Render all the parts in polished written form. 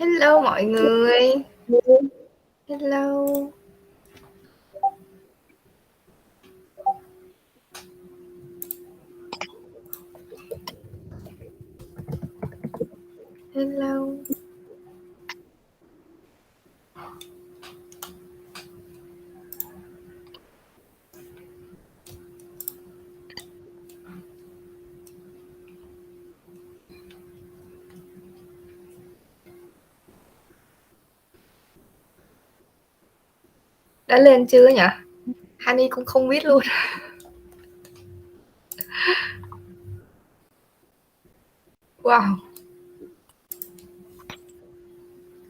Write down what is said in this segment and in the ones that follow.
Hello mọi người. Hello. Hello. Đã lên chưa nhỉ? Honey cũng không biết luôn. Wow.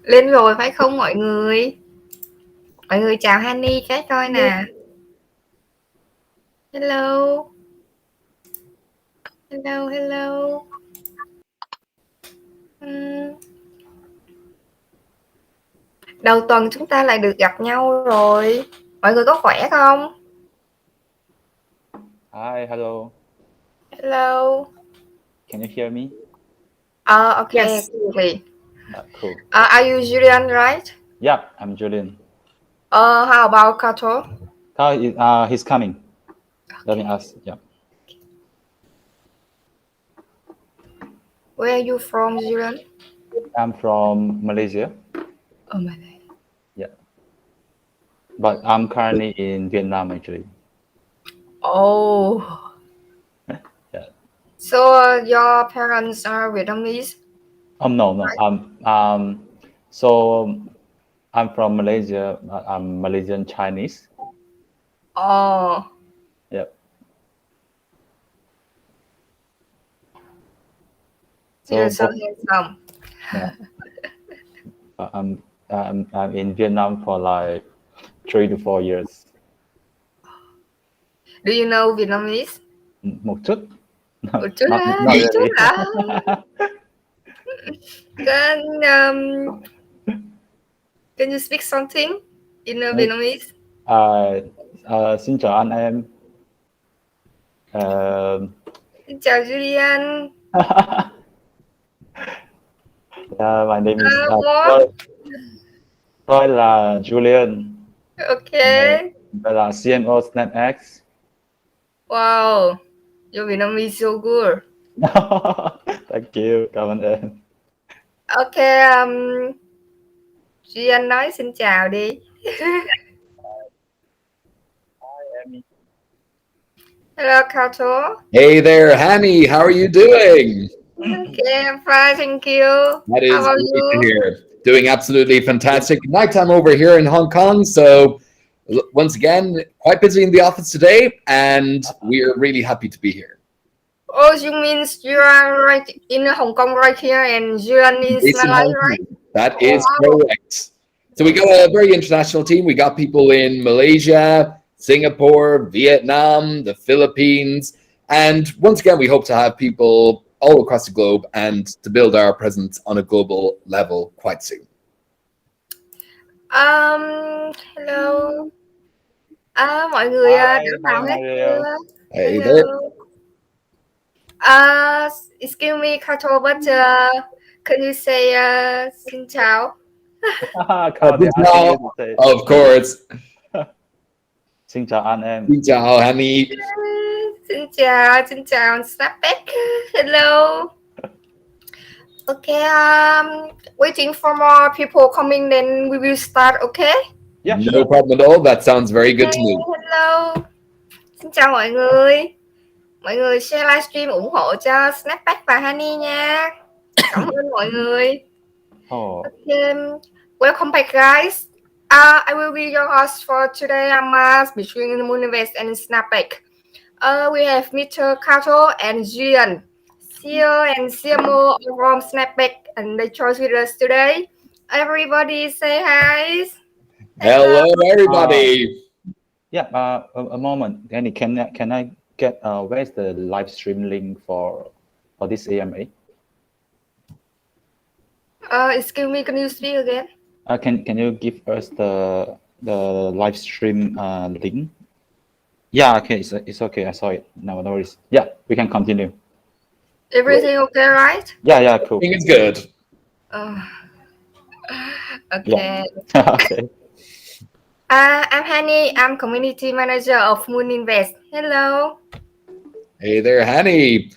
Lên rồi phải không mọi người? Mọi người chào Honey cái coi nè. Hello. Hello, hello. Đầu tuần chúng ta lại được gặp nhau rồi. Mọi người có khỏe không? Hi, hello. Hello. Can you hear me? Okay. Yes. Cool. Are you Julian, right? Yeah, I'm Julian. How about Cathal? He's coming. Let me ask. Yeah. Where are you from, Julian? I'm from Malaysia. Oh, Malaysia. Yeah. But I'm currently in Vietnam actually. Oh. Yeah. So your parents are Vietnamese? No. Right. So I'm from Malaysia. I'm Malaysian Chinese. Oh. Yeah. You're so handsome. Yeah. I'm in Vietnam for like 3 to 4 years. Do you know Vietnamese? Một chút. Một chút Not hả? really. Một chút hả? Can you speak something in Vietnamese? Xin chào anh em. Xin chào Julian. My name is What? tôi là Julian. Okay. Tôi là CMO SnapEx. Wow, your Vietnamese is so good. Thank you, cảm ơn em. Okay, Julian nói xin chào đi. Hello, Cathal. Hey there, Hammy. How are you doing? Okay, I'm fine, thank you. That is How about great you? to hear. Doing absolutely fantastic. Nighttime over here in Hong Kong. So once again, quite busy in the office today, and we're really happy to be here. Oh, you mean you are right in Hong Kong right here, and Julian is Malay, right? That is correct. So we got a very international team. We got people in Malaysia, Singapore, Vietnam, the Philippines, and once again, we hope to have people all across the globe and to build our presence on a global level quite soon. Hello. Mọi người đã vào hết chưa? Hey there. Excuse me, Cathal, but can you say xin chào? Of course. Xin chào anh em. Xin chào, Hammy. Xin chào, Snapback. Hello. Okay, waiting for more people coming, then we will start, okay? Yeah, no problem at all. That sounds very good to me. Hello. Xin chào mọi người. Mọi người share livestream ủng hộ cho Snapback và Honey nha. Cảm ơn mọi người. Okay. Welcome back, guys. I will be your host for today AMA between Mooniverse and Snapback. We have Mr. Cathal and Julian, CEO and CMO from Snapback, and they chose with us today. Everybody say hi. Hello, everybody. A moment. Danny, can I get where's the live stream link for this AMA? Excuse me, can you speak again? Can you give us the live stream link? Yeah, okay, it's okay. I saw it. No worries. Yeah, we can continue. Everything okay, right? Yeah, cool. I think it's good. Okay. Okay. I'm Hani. I'm community manager of Moon Invest. Hello. Hey there, Hani.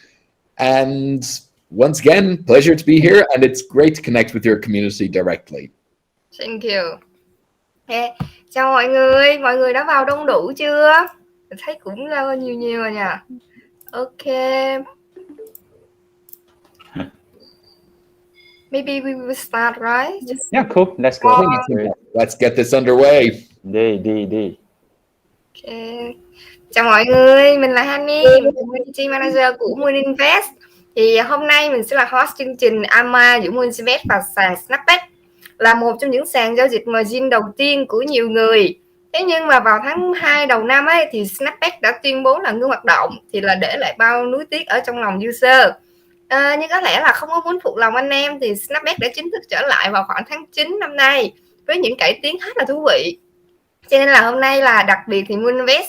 And once again, pleasure to be here, and it's great to connect with your community directly. Thank you. Okay. Chào mọi người đã vào đông đủ chưa? Mình thấy cũng nhiều rồi nha. Okay. Maybe we will start, right? Yeah, cool. Let's go. Let's get this underway. Đi. Okay. Chào mọi người, mình là Hani, community manager của Moon Invest. Thì hôm nay mình sẽ là host chương trình AMA giữa Moon Invest và sàn SnapEx, là một trong những sàn giao dịch margin đầu tiên của nhiều người. Thế nhưng mà vào tháng 2 đầu năm ấy thì SnapEx đã tuyên bố là ngưng hoạt động, thì là để lại bao nuối tiếc ở trong lòng user. Nhưng có lẽ là không có muốn phụ lòng anh em thì SnapEx đã chính thức trở lại vào khoảng tháng 9 năm nay với những cải tiến rất là thú vị. Cho nên là hôm nay là đặc biệt thì Moon Invest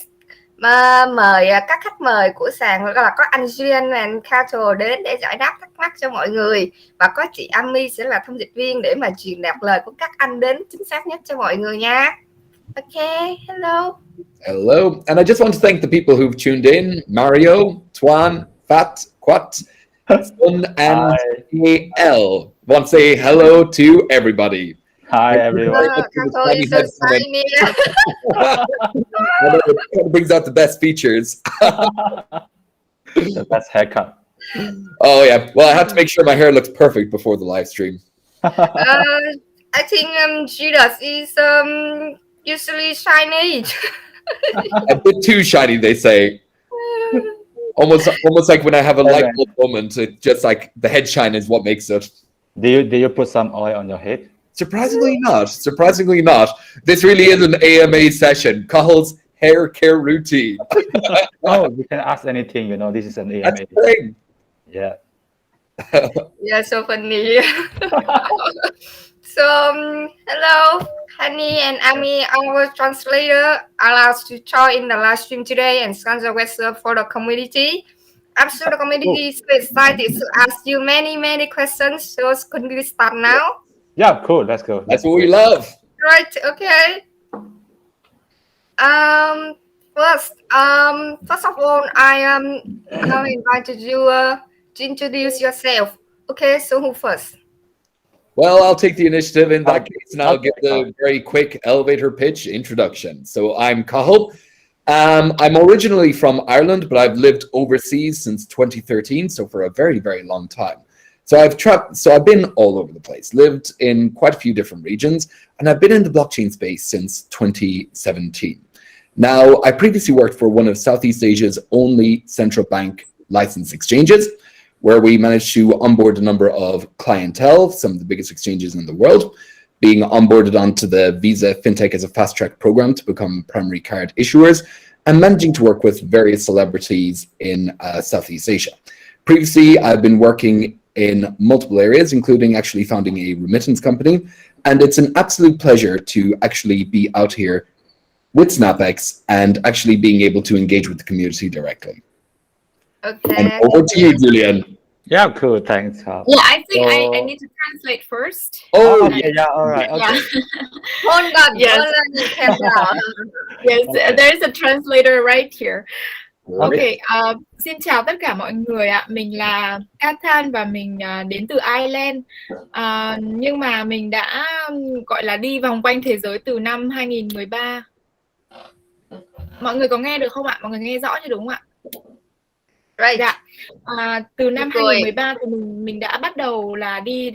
mời các khách mời của sàn là có anh Duelist Cathal đến để giải đáp thắc mắc cho mọi người, và có chị Ami sẽ là thông dịch viên để mà truyền đạt lời của các anh đến chính xác nhất cho mọi người nha. Okay, hello. Hello, and I just want to thank the people who've tuned in: Mario, Tuan, Fat, Quat, Sun, and AL. Want to say hello to everybody. Hi everyone. Cathal is so shiny. It brings out the best features. The best haircut. Oh yeah. Well, I have to make sure my hair looks perfect before the live stream. I think Judas is usually shiny. A bit too shiny, they say. Almost like when I have a light bulb moment, it's just like the head shine is what makes it. Do you put some oil on your head? Surprisingly not. This really is an AMA session. Cathal's hair care routine. Oh, you can ask anything, this is an AMA. That's great. Yeah. Yeah, so funny. So, hello, Hani and Ami, our translator, allowed to join in the live stream today and scan the website for the community. I'm sure the community is excited to ask you many questions. So, could we start now? Yeah, cool. Let's go. That's what we love. Right. Okay. First of all, I invited you to introduce yourself. Okay. So who first? Well, I'll take the initiative in that case, and I'll give the very quick elevator pitch introduction. So I'm Cathal. I'm originally from Ireland, but I've lived overseas since 2013, so for a very, very long time. So I've been all over the place, lived in quite a few different regions, and I've been in the blockchain space since 2017. Now, I previously worked for one of Southeast Asia's only central bank licensed exchanges, where we managed to onboard a number of clientele, some of the biggest exchanges in the world, being onboarded onto the Visa FinTech as a fast track program to become primary card issuers, and managing to work with various celebrities in Southeast Asia. Previously, I've been working in multiple areas, including actually founding a remittance company. And it's an absolute pleasure to actually be out here with SnapEx and actually being able to engage with the community directly. Okay. And over to you, Julian. Yeah, cool. Thanks. Well, I think I need to translate first. Oh, yeah. All right. Okay. Yeah. Hold on. Yes. Yes, there's a translator right here. Okay, xin chào tất cả mọi người ạ. Mình là Cathal và mình đến từ Ireland. Nhưng mà mình đã gọi là đi vòng quanh thế giới từ năm 2013. Mọi người có nghe được không ạ? Mọi người nghe rõ chứ đúng không ạ? Right. Dạ. Từ năm 2013 thì mình đã bắt đầu là đi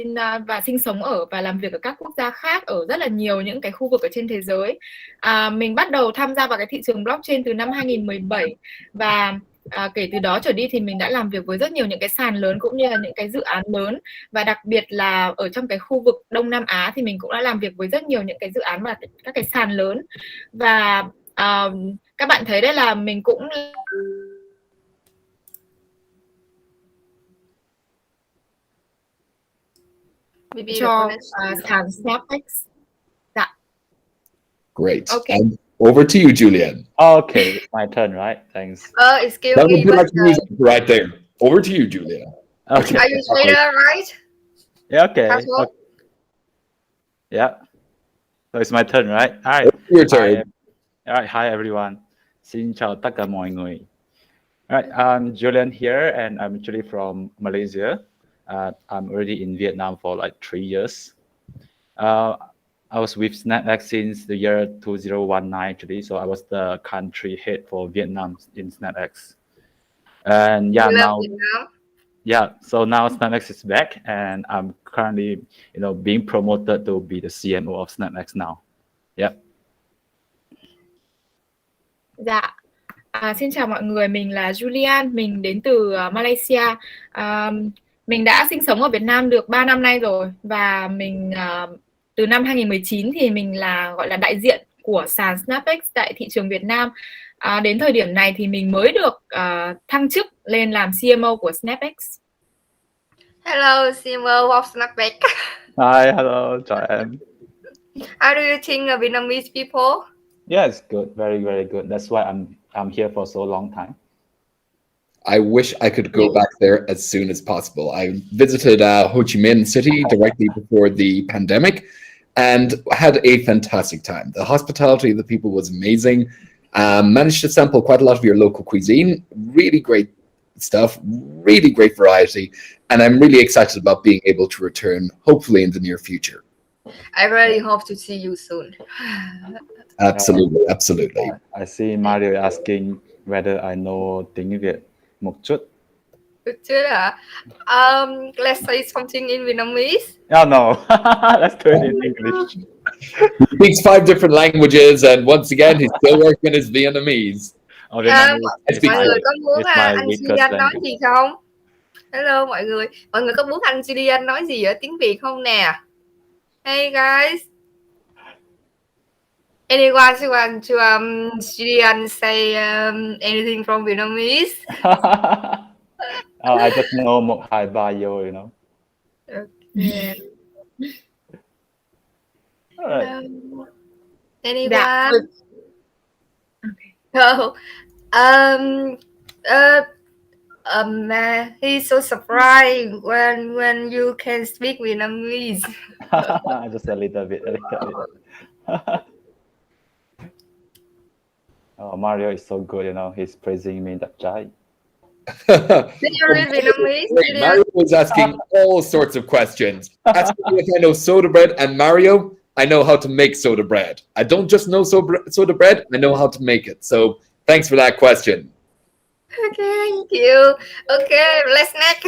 và sinh sống ở và làm việc ở các quốc gia khác, ở rất là nhiều những cái khu vực ở trên thế giới. Mình bắt đầu tham gia vào cái thị trường blockchain từ năm 2017 và kể từ đó trở đi thì mình đã làm việc với rất nhiều những cái sàn lớn cũng như là những cái dự án lớn, và đặc biệt là ở trong cái khu vực Đông Nam Á thì mình cũng đã làm việc với rất nhiều những cái dự án và các cái sàn lớn. Và các bạn thấy đây là mình cũng cho sàn SnapEx. Dạ. Great. Okay. And over to you, Julian. Okay, my turn, right? Thanks. Excuse That me. would be like music right there. Over to you, Julian. Okay. Are you trader, right? Yeah, okay. Yeah. So it's my turn, right? All right. Your turn. All right. Hi, everyone. Xin chào tất cả mọi người. All right. I'm Julian here, and I'm actually from Malaysia. I'm already in Vietnam for like 3 years. I was with SnapEx since the year 2019, actually. So I was the country head for Vietnam in SnapEx. And yeah, now, so now SnapEx is back, and I'm currently, being promoted to be the CMO of SnapEx now. Yeah. Dạ. Xin chào mọi người, mình là Julian, mình đến từ Malaysia. Mình đã sinh sống ở Việt Nam được 3 năm nay rồi, và mình từ năm 2019 thì mình là gọi là đại diện của sàn SnapEx tại thị trường Việt Nam. Đến thời điểm này thì mình mới được thăng chức lên làm CMO của SnapEx. Hello, CMO of SnapBack. Hi, hello, chào em. How do you think of Vietnamese people? Yeah, it's good, very, very good. That's why I'm here for so long time. I wish I could go back there as soon as possible. I visited Ho Chi Minh City directly before the pandemic and had a fantastic time. The hospitality of the people was amazing. Managed to sample quite a lot of your local cuisine. Really great stuff, really great variety. And I'm really excited about being able to return, hopefully in the near future. I really hope to see you soon. Absolutely, absolutely. I see Mario asking whether I know tiếng Việt một chút. Let's say something in Vietnamese. Oh no, let's do it in English. He speaks 5 different languages, and once again, he's still working his Vietnamese. Mọi người có muốn anh Julian nói gì không? Hello mọi người có muốn anh Julian nói gì ở tiếng Việt không nè? Hey guys, anyone want to Julian say anything from Vietnamese? I just know một hai ba yo, Okay. All right. Anyone? He's so surprised when you can speak Vietnamese. Just a little bit. Oh, Mario is so good, he's praising me that chai. Did you read Vietnamese? Mario was asking all sorts of questions. Asking me if I know soda bread, and Mario, I know how to make soda bread. I don't just know soda bread, I know how to make it. So thanks for that question. Okay, thank you. Okay, let's next.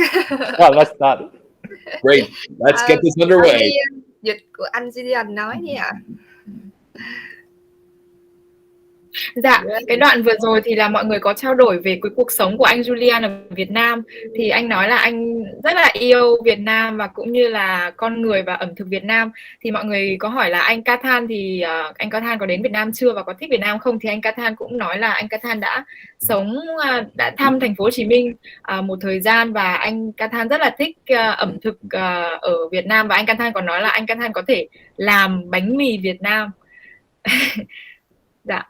Well, let's start. Great, let's get this underway. Dịch của anh Julian nói đi ạ. Dạ, cái đoạn vừa rồi thì là mọi người có trao đổi về cái cuộc sống của anh Julian ở Việt Nam. Thì anh nói là anh rất là yêu Việt Nam và cũng như là con người và ẩm thực Việt Nam. Thì mọi người có hỏi là anh Cathal thì anh Cathal có đến Việt Nam chưa và có thích Việt Nam không? Thì anh Cathal cũng nói là anh Cathal đã thăm thành phố Hồ Chí Minh một thời gian, và anh Cathal rất là thích ẩm thực ở Việt Nam, và anh Cathal còn nói là anh Cathal có thể làm bánh mì Việt Nam. Dạ.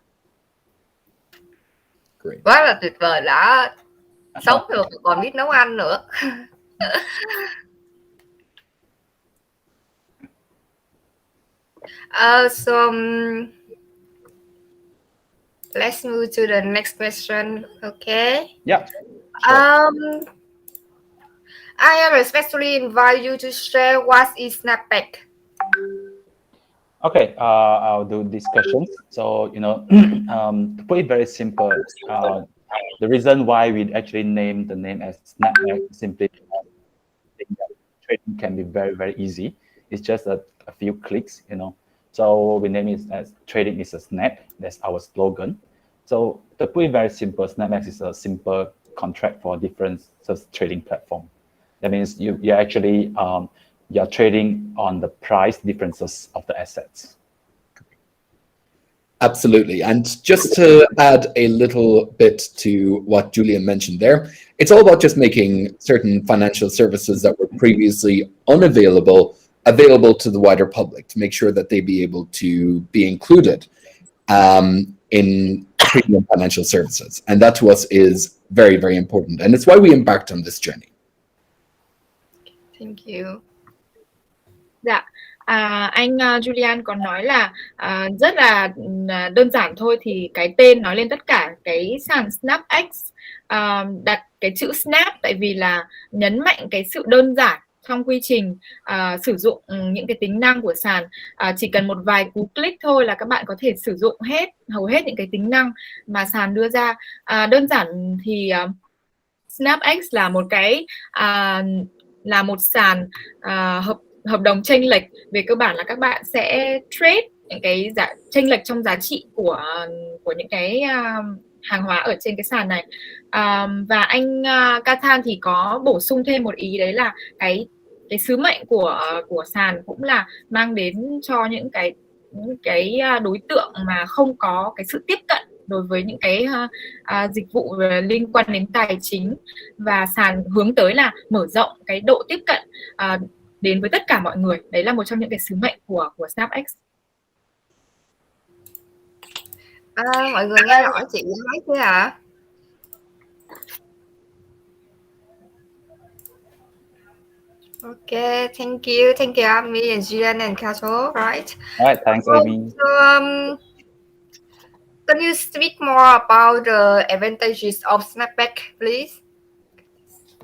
Quá là tuyệt vời, đã sống được còn biết nấu ăn nữa. So let's move to the next question. Okay. Yeah. Sure. I am especially invite you to share what is Snapback. Okay, I'll do discussions. So, to put it very simple, the reason why we actually named the name as SnapBack simply trading can be very, very easy. It's just a few clicks, So we name it as trading is a snap. That's our slogan. So to put it very simple, SnapEx is a simple contract for different trading platform. That means you're actually you're trading on the price differences of the assets. Absolutely. And just to add a little bit to what Julian mentioned there, it's all about just making certain financial services that were previously unavailable available to the wider public, to make sure that they be able to be included in premium financial services. And that to us is very, very important. And it's why we embarked on this journey. Thank you. Dạ, Anh Julian còn nói là rất là đơn giản thôi, thì cái tên nói lên tất cả. Cái sàn SnapEx đặt cái chữ Snap tại vì là nhấn mạnh cái sự đơn giản trong quy trình sử dụng những cái tính năng của sàn. Chỉ cần một vài cú click thôi là các bạn có thể sử dụng hầu hết những cái tính năng mà sàn đưa ra. Đơn giản thì SnapEx là một cái là một sàn hợp đồng chênh lệch. Về cơ bản là các bạn sẽ trade những cái chênh lệch trong giá trị của những cái hàng hóa ở trên cái sàn này. Và anh Cathal thì có bổ sung thêm một ý, đấy là cái sứ mệnh của sàn cũng là mang đến cho những cái đối tượng mà không có cái sự tiếp cận đối với những cái dịch vụ liên quan đến tài chính, và sàn hướng tới là mở rộng cái độ tiếp cận đến với tất cả mọi người. Đấy là một trong những cái sứ mệnh của SnapEx. Mọi người nghe rõ chị nói chưa ạ? Okay, thank you, Ami and Julian and Cathal, right? All right, thanks, Amy. So, can you speak more about the advantages of Snapback, please?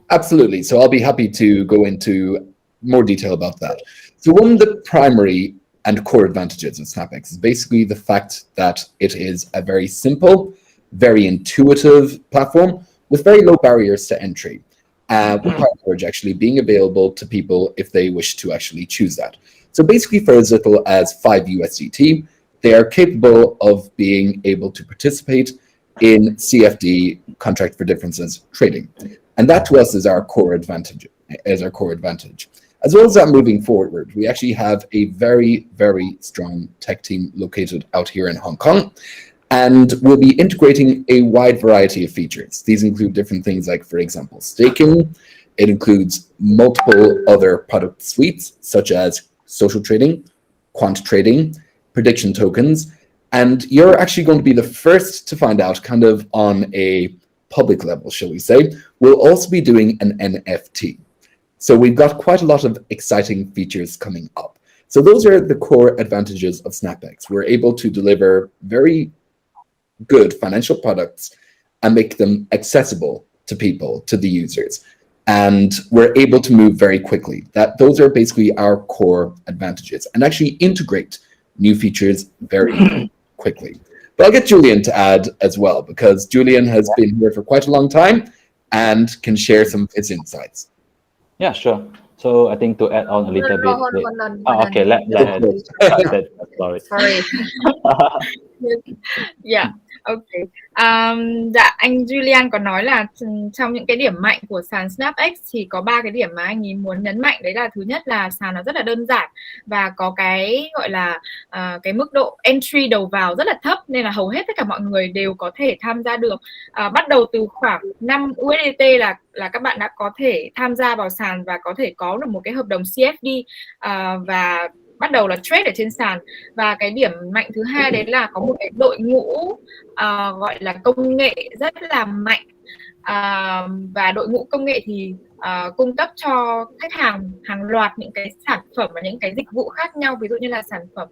Absolutely. So I'll be happy to go into more detail about that. So one of the primary and core advantages of SnapEx is basically the fact that it is a very simple, very intuitive platform with very low barriers to entry. With PyTorch actually being available to people if they wish to actually choose that. So basically for as little as 5 USDT, they are capable of being able to participate in CFD, contract for differences trading. And that to us is our core advantage. As well as that, moving forward, we actually have a very, very strong tech team located out here in Hong Kong, and we'll be integrating a wide variety of features. These include different things like, for example, staking. It includes multiple other product suites, such as social trading, quant trading, prediction tokens, and you're actually going to be the first to find out, kind of on a public level, shall we say. We'll also be doing an NFT. So we've got quite a lot of exciting features coming up. So those are the core advantages of SnapEx. We're able to deliver very good financial products and make them accessible to people, to the users. And we're able to move very quickly. Those are basically our core advantages, and actually integrate new features very quickly. But I'll get Julian to add as well, because Julian has been here for quite a long time and can share some of his insights. Yeah, sure. So I think to add on a little bit. Hold on. Okay, let Sorry. Yeah, okay. Dạ, anh Julian có nói là trong những cái điểm mạnh của sàn SnapEx thì có 3 cái điểm mà anh ấy muốn nhấn mạnh. Đấy là thứ nhất là sàn nó rất là đơn giản và có cái gọi là cái mức độ entry đầu vào rất là thấp, nên là hầu hết tất cả mọi người đều có thể tham gia được. Bắt đầu từ khoảng 5 USDT là các bạn đã có thể tham gia vào sàn và có thể có được một cái hợp đồng CFD và bắt đầu là trade ở trên sàn. Và cái điểm mạnh thứ hai đấy là có một cái đội ngũ gọi là công nghệ rất là mạnh, và đội ngũ công nghệ thì cung cấp cho khách hàng hàng loạt những cái sản phẩm và những cái dịch vụ khác nhau, ví dụ như là sản phẩm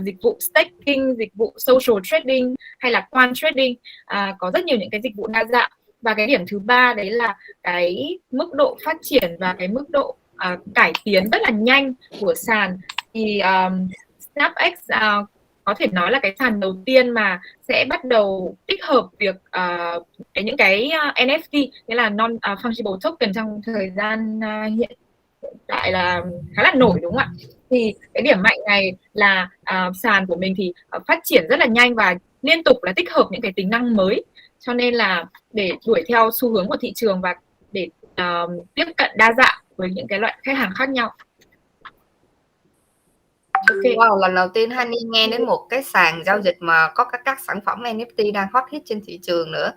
dịch vụ staking, dịch vụ social trading hay là quant trading, có rất nhiều những cái dịch vụ đa dạng. Và cái điểm thứ ba đấy là cái mức độ phát triển và cái mức độ cải tiến rất là nhanh của sàn. Thì SnapEx có thể nói là cái sàn đầu tiên mà sẽ bắt đầu tích hợp việc những cái NFT, nghĩa là non-fungible token, trong thời gian hiện tại là khá là nổi, đúng không ạ? Thì cái điểm mạnh này là sàn của mình thì phát triển rất là nhanh và liên tục là tích hợp những cái tính năng mới, cho nên là để đuổi theo xu hướng của thị trường và để tiếp cận đa dạng với những cái loại khách hàng khác nhau. Okay. Wow, lần đầu tiên Honey nghe đến một cái sàn giao dịch mà có các sản phẩm NFT đang hot hit trên thị trường nữa.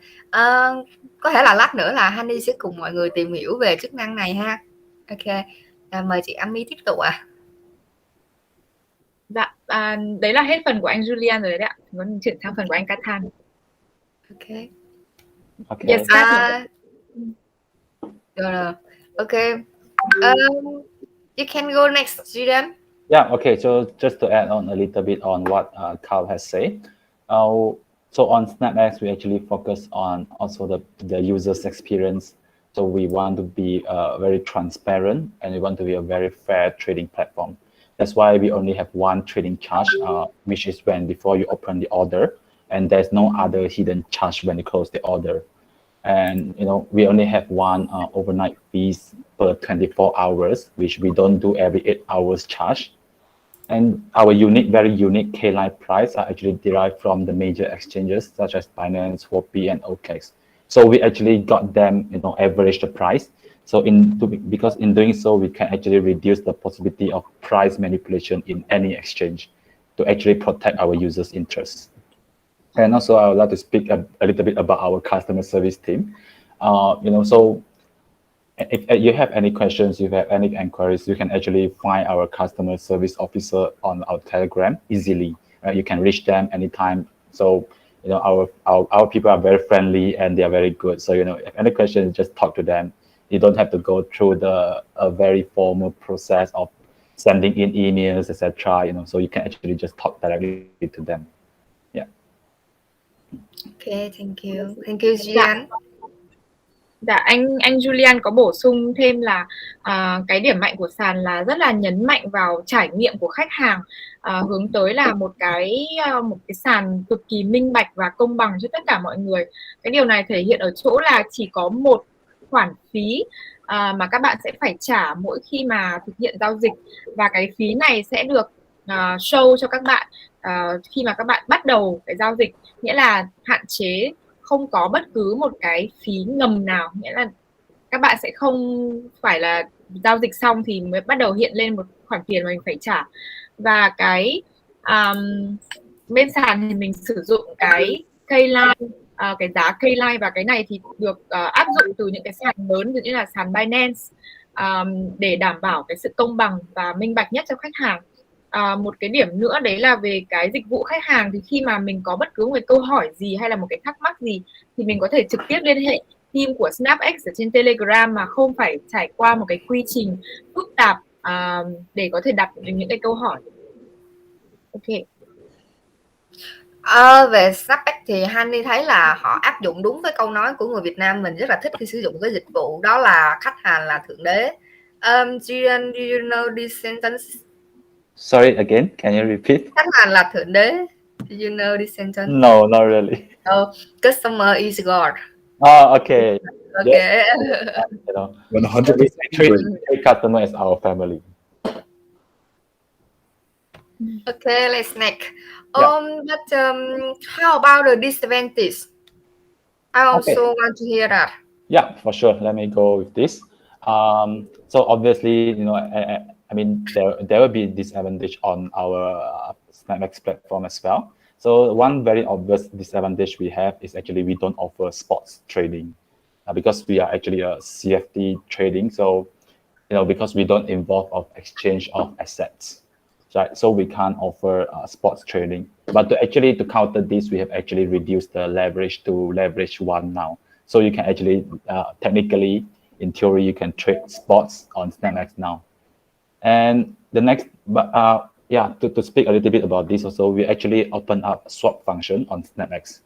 Có thể là lát nữa là Honey sẽ cùng mọi người tìm hiểu về chức năng này ha. Ok, mời chị Ami tiếp tục ạ. Dạ, đấy là hết phần của anh Julian rồi đấy ạ. Muốn chuyển sang phần của anh Cathal. Ok. Yes, rồi. Ok. You can go next, Julian. Yeah, okay. So just to add on a little bit on what Carl has said. So on SnapEx, we actually focus on also the user's experience. So we want to be very transparent, and we want to be a very fair trading platform. That's why we only have one trading charge, which is when before you open the order, and there's no other hidden charge when you close the order. And we only have one overnight fees per 24 hours, which we don't do every 8 hours charge. And our very unique K-line price are actually derived from the major exchanges such as Binance, Huobi, and OKEx. So we actually got them, average the price. So because in doing so, we can actually reduce the possibility of price manipulation in any exchange to actually protect our users' interests. And also, I would like to speak a little bit about our customer service team. So if you have any questions, if you have any inquiries, you can actually find our customer service officer on our Telegram easily. You can reach them anytime. So our people are very friendly and they are very good. So if any questions, just talk to them. You don't have to go through a very formal process of sending in emails, etc. So you can actually just talk directly to them. Yeah. Okay, thank you Jian. Dạ, anh Julian có bổ sung thêm là cái điểm mạnh của sàn là rất là nhấn mạnh vào trải nghiệm của khách hàng, hướng tới là một cái sàn cực kỳ minh bạch và công bằng cho tất cả mọi người. Cái điều này thể hiện ở chỗ là chỉ có một khoản phí mà các bạn sẽ phải trả mỗi khi mà thực hiện giao dịch, và cái phí này sẽ được show cho các bạn khi mà các bạn bắt đầu cái giao dịch, nghĩa là hạn chế không có bất cứ một cái phí ngầm nào, nghĩa là các bạn sẽ không phải là giao dịch xong thì mới bắt đầu hiện lên một khoản tiền mà mình phải trả. Và cái bên sàn thì mình sử dụng cái K-line, cái giá K-line, và cái này thì được áp dụng từ những cái sàn lớn như là sàn Binance để đảm bảo cái sự công bằng và minh bạch nhất cho khách hàng. Một cái điểm nữa đấy là về cái dịch vụ khách hàng, thì khi mà mình có bất cứ một câu hỏi gì hay là một cái thắc mắc gì thì mình có thể trực tiếp liên hệ team của SnapEx ở trên Telegram mà không phải trải qua một cái quy trình phức tạp để có thể đặt những cái câu hỏi. Ok. Về SnapEx thì Honey thấy là họ áp dụng đúng với câu nói của người Việt Nam mình rất là thích khi sử dụng cái dịch vụ, đó là khách hàng là thượng đế. Jian, do you know this sentence? Sorry, again, can you repeat? Khách hàng là thượng đế. Do you know this sentence? No, not really. Customer is God. Oh, okay. Okay. Yes. 100% treat customer as our family. Okay, let's next. But how about the disadvantage? I also want to hear that. Yeah, for sure. Let me go with this. So obviously, I mean, there will be disadvantage on our SnapEx platform as well. So one very obvious disadvantage we have is actually we don't offer sports trading because we are actually a CFD trading. So, because we don't involve of exchange of assets, right? So we can't offer sports trading. But to counter this, we have actually reduced the leverage to leverage 1 now. So you can actually, technically, in theory, you can trade sports on SnapEx now. And the next, to speak a little bit about this also, we actually open up swap function on SnapEx,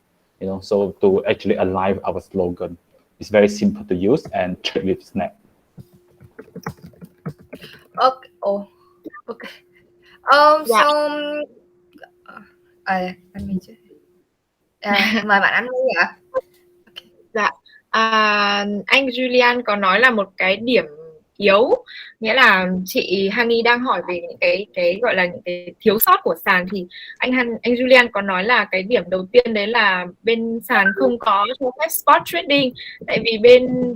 so to actually align our slogan. It's very simple to use and trade with Snap. Okay. Okay. Mời bạn Anh nói ạ. Dạ. Anh Julian có nói là một cái điểm yếu, nghĩa là chị Honey đang hỏi về những cái gọi là những cái thiếu sót của sàn, thì anh Julian có nói là cái điểm đầu tiên đấy là bên sàn không có cho phép spot trading, tại vì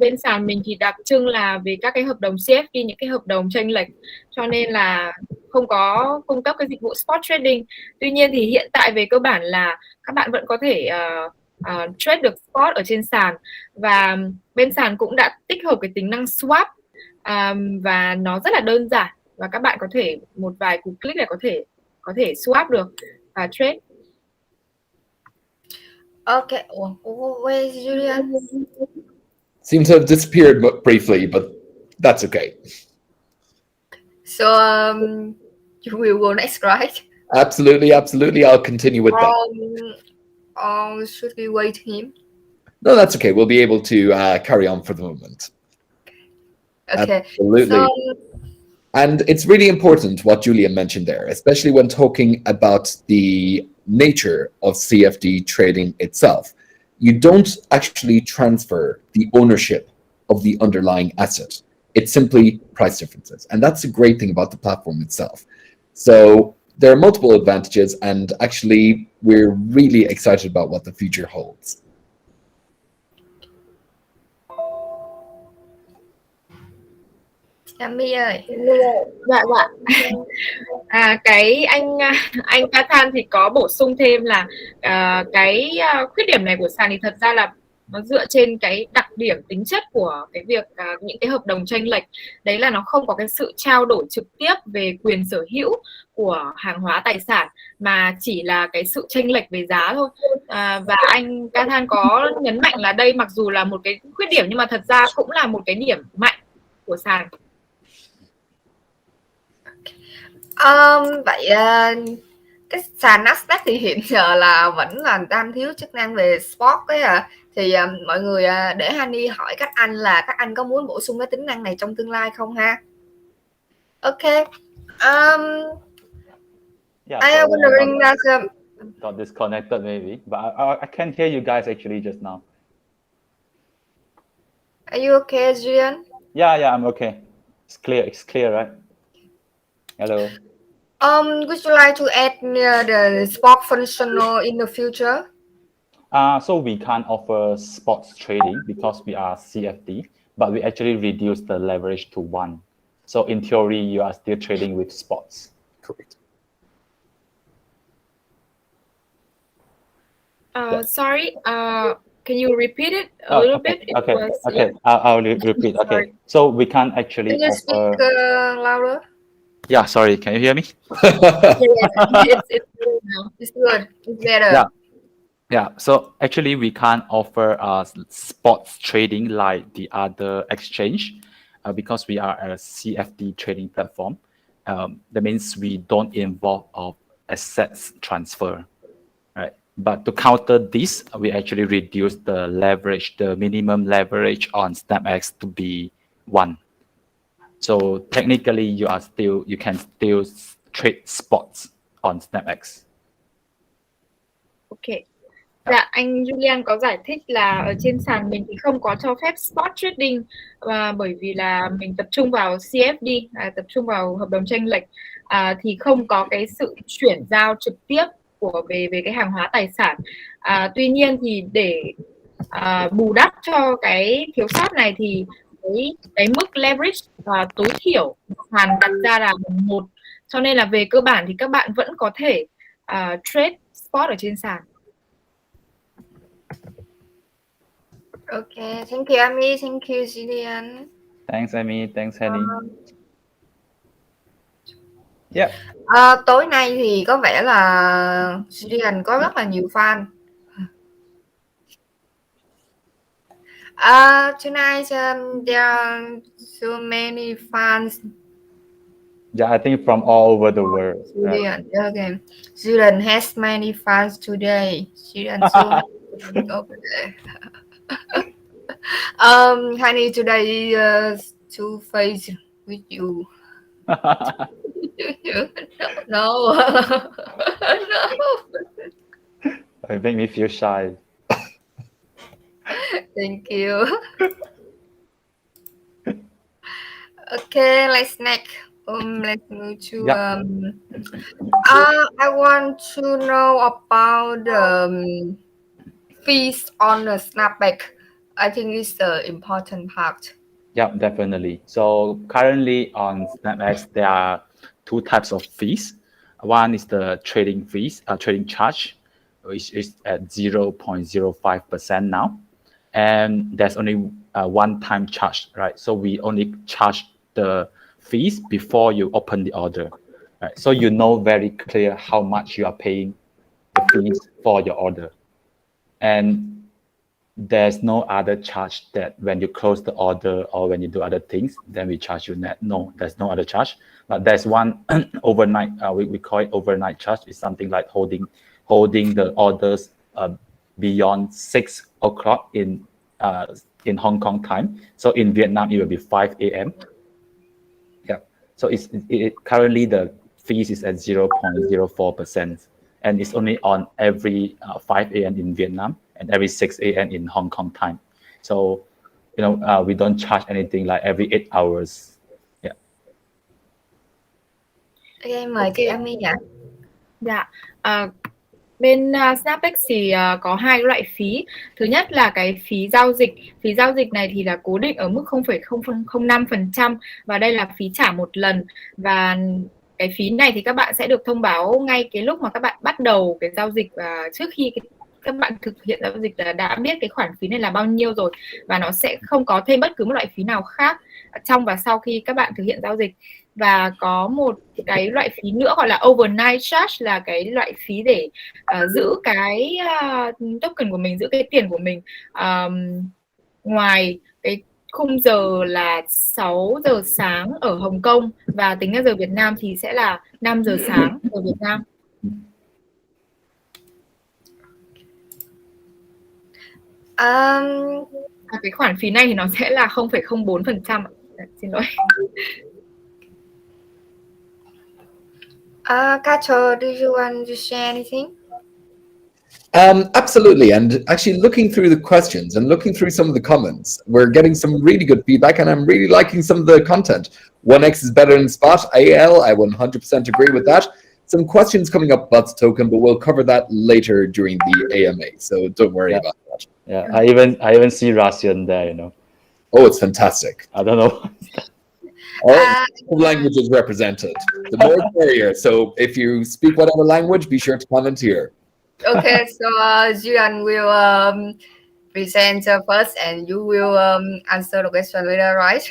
bên sàn mình thì đặc trưng là về các cái hợp đồng CFD, những cái hợp đồng chênh lệch, cho nên là không có cung cấp cái dịch vụ spot trading. Tuy nhiên thì hiện tại về cơ bản là các bạn vẫn có thể trade được spot ở trên sàn, và bên sàn cũng đã tích hợp cái tính năng swap, và nó rất là đơn giản, và các bạn có thể một vài cú click là có thể swap được và trade. Okay. Where is Julian? Seems to have disappeared briefly, but that's okay. So You will go next, right? Absolutely. I'll continue with that. Or should we wait him? No, that's okay. We'll be able to carry on for the moment. Okay. Absolutely. So, and it's really important what Julian mentioned there, especially when talking about the nature of CFD trading itself. You don't actually transfer the ownership of the underlying asset. It's simply price differences. And that's a great thing about the platform itself. So there are multiple advantages, and actually we're really excited about what the future holds. Yami ơi. Dạ. Cái anh Cathal thì có bổ sung thêm là cái khuyết điểm này của sàn thì thật ra là nó dựa trên cái đặc điểm tính chất của cái việc những cái hợp đồng chênh lệch, đấy là nó không có cái sự trao đổi trực tiếp về quyền sở hữu của hàng hóa tài sản, mà chỉ là cái sự chênh lệch về giá thôi. Và anh Cathal có nhấn mạnh là đây mặc dù là một cái khuyết điểm nhưng mà thật ra cũng là một cái điểm mạnh của sàn. Vậy cái sàn Nasdaq thì hiện giờ là vẫn là đang thiếu chức năng về spot ấy à. Thì mọi người để Hani hỏi các anh là các anh có muốn bổ sung cái tính năng này trong tương lai không ha? Ok. Yeah, I am wondering that got disconnected maybe, but I can't hear you guys actually just now. Are you okay, Julian? Yeah, I'm okay. It's clear, right? Hello. Would you like to add the spot function in the future? So we can't offer spots trading because we are CFD, but we actually reduce the leverage to 1. So in theory, you are still trading with spots. Correct. Sorry, can you repeat it a little bit? Okay. I'll repeat. Okay, so we can't actually Can you offer... speak louder? Yeah, sorry, can you hear me? It's good. It's better. Yeah. So actually, we can't offer spots trading like the other exchange because we are a CFD trading platform. That means we don't involve assets transfer, right? But to counter this, we actually reduce the leverage, the minimum leverage on SnapEx to be 1. So technically, you can still trade spots on SnapEx. Ok. Dạ, anh Julian có giải thích là ở trên sàn mình thì không có cho phép spot trading, bởi vì là mình tập trung vào CFD, tập trung vào hợp đồng chênh lệch, thì không có cái sự chuyển giao trực tiếp về cái hàng hóa tài sản. Tuy nhiên thì để bù đắp cho cái thiếu sót này thì cái mức leverage tối thiểu sàn đặt ra là 1, cho nên là về cơ bản thì các bạn vẫn có thể trade spot ở trên sàn. Okay, thank you, Amy. Thank you, Julian. Thanks, Amy. Thanks, Henny. Yeah. Tối nay thì có vẻ là Julian có rất là nhiều fan. Tonight there are so many fans. Yeah, I think from all over the world. Julian, right? Okay. Julian has many fans today. Julian so many over there. Honey, today to face with you. No. It make me feel shy. Thank you. Okay, let's next. Let's move to. I want to know about the fees on the Snapback. I think it's the important part. Yeah, definitely. So currently on SnapEx, there are 2 types of fees. One is the trading fees, trading charge, which is at 0.05% now. And there's only a one-time charge, right? So we only charge the fees before you open the order, right? So you know very clear how much you are paying the fees for your order. And there's no other charge that when you close the order or when you do other things, then we charge you net. No, there's no other charge. But there's one overnight, we call it overnight charge. It's something like holding the orders beyond 6 o'clock in Hong Kong time. So in Vietnam, it will be 5 a.m. Yeah. So currently the fees is at 0.04%, and it's only on every 5 a.m. in Vietnam and every 6 a.m. in Hong Kong time. So, we don't charge anything like every 8 hours. Yeah. Okay, mời chị Amy ạ. Dạ. Bên SnapEx thì có hai loại phí. Thứ nhất là cái phí giao dịch. Phí giao dịch này thì là cố định ở mức 0,005%, và đây là phí trả một lần. Và cái phí này thì các bạn sẽ được thông báo ngay cái lúc mà các bạn bắt đầu cái giao dịch, và trước khi các bạn thực hiện giao dịch là đã biết cái khoản phí này là bao nhiêu rồi, và nó sẽ không có thêm bất cứ một loại phí nào khác trong và sau khi các bạn thực hiện giao dịch. Và có một cái loại phí nữa gọi là overnight charge, là cái loại phí để giữ cái token của mình, giữ cái tiền của mình ngoài cái khung giờ là 6 giờ sáng ở Hồng Kông, và tính ra giờ Việt Nam thì sẽ là 5 giờ sáng ở Việt Nam. Cái khoản phí này thì nó sẽ là 0,04%. Xin lỗi. Cathal, do you want to share anything? Absolutely. And actually looking through the questions and looking through some of the comments, we're getting some really good feedback, and I'm really liking some of the content. 1x is better than spot. AL, I 100% agree with that. Some questions coming up about the token, but we'll cover that later during the AMA. So don't worry about that. Yeah, I even see Russian there, Oh, it's fantastic. I don't know. All languages represented. The more the merrier. So if you speak whatever language, be sure to comment here. Okay, so Julian will present first, and you will answer the question later, right?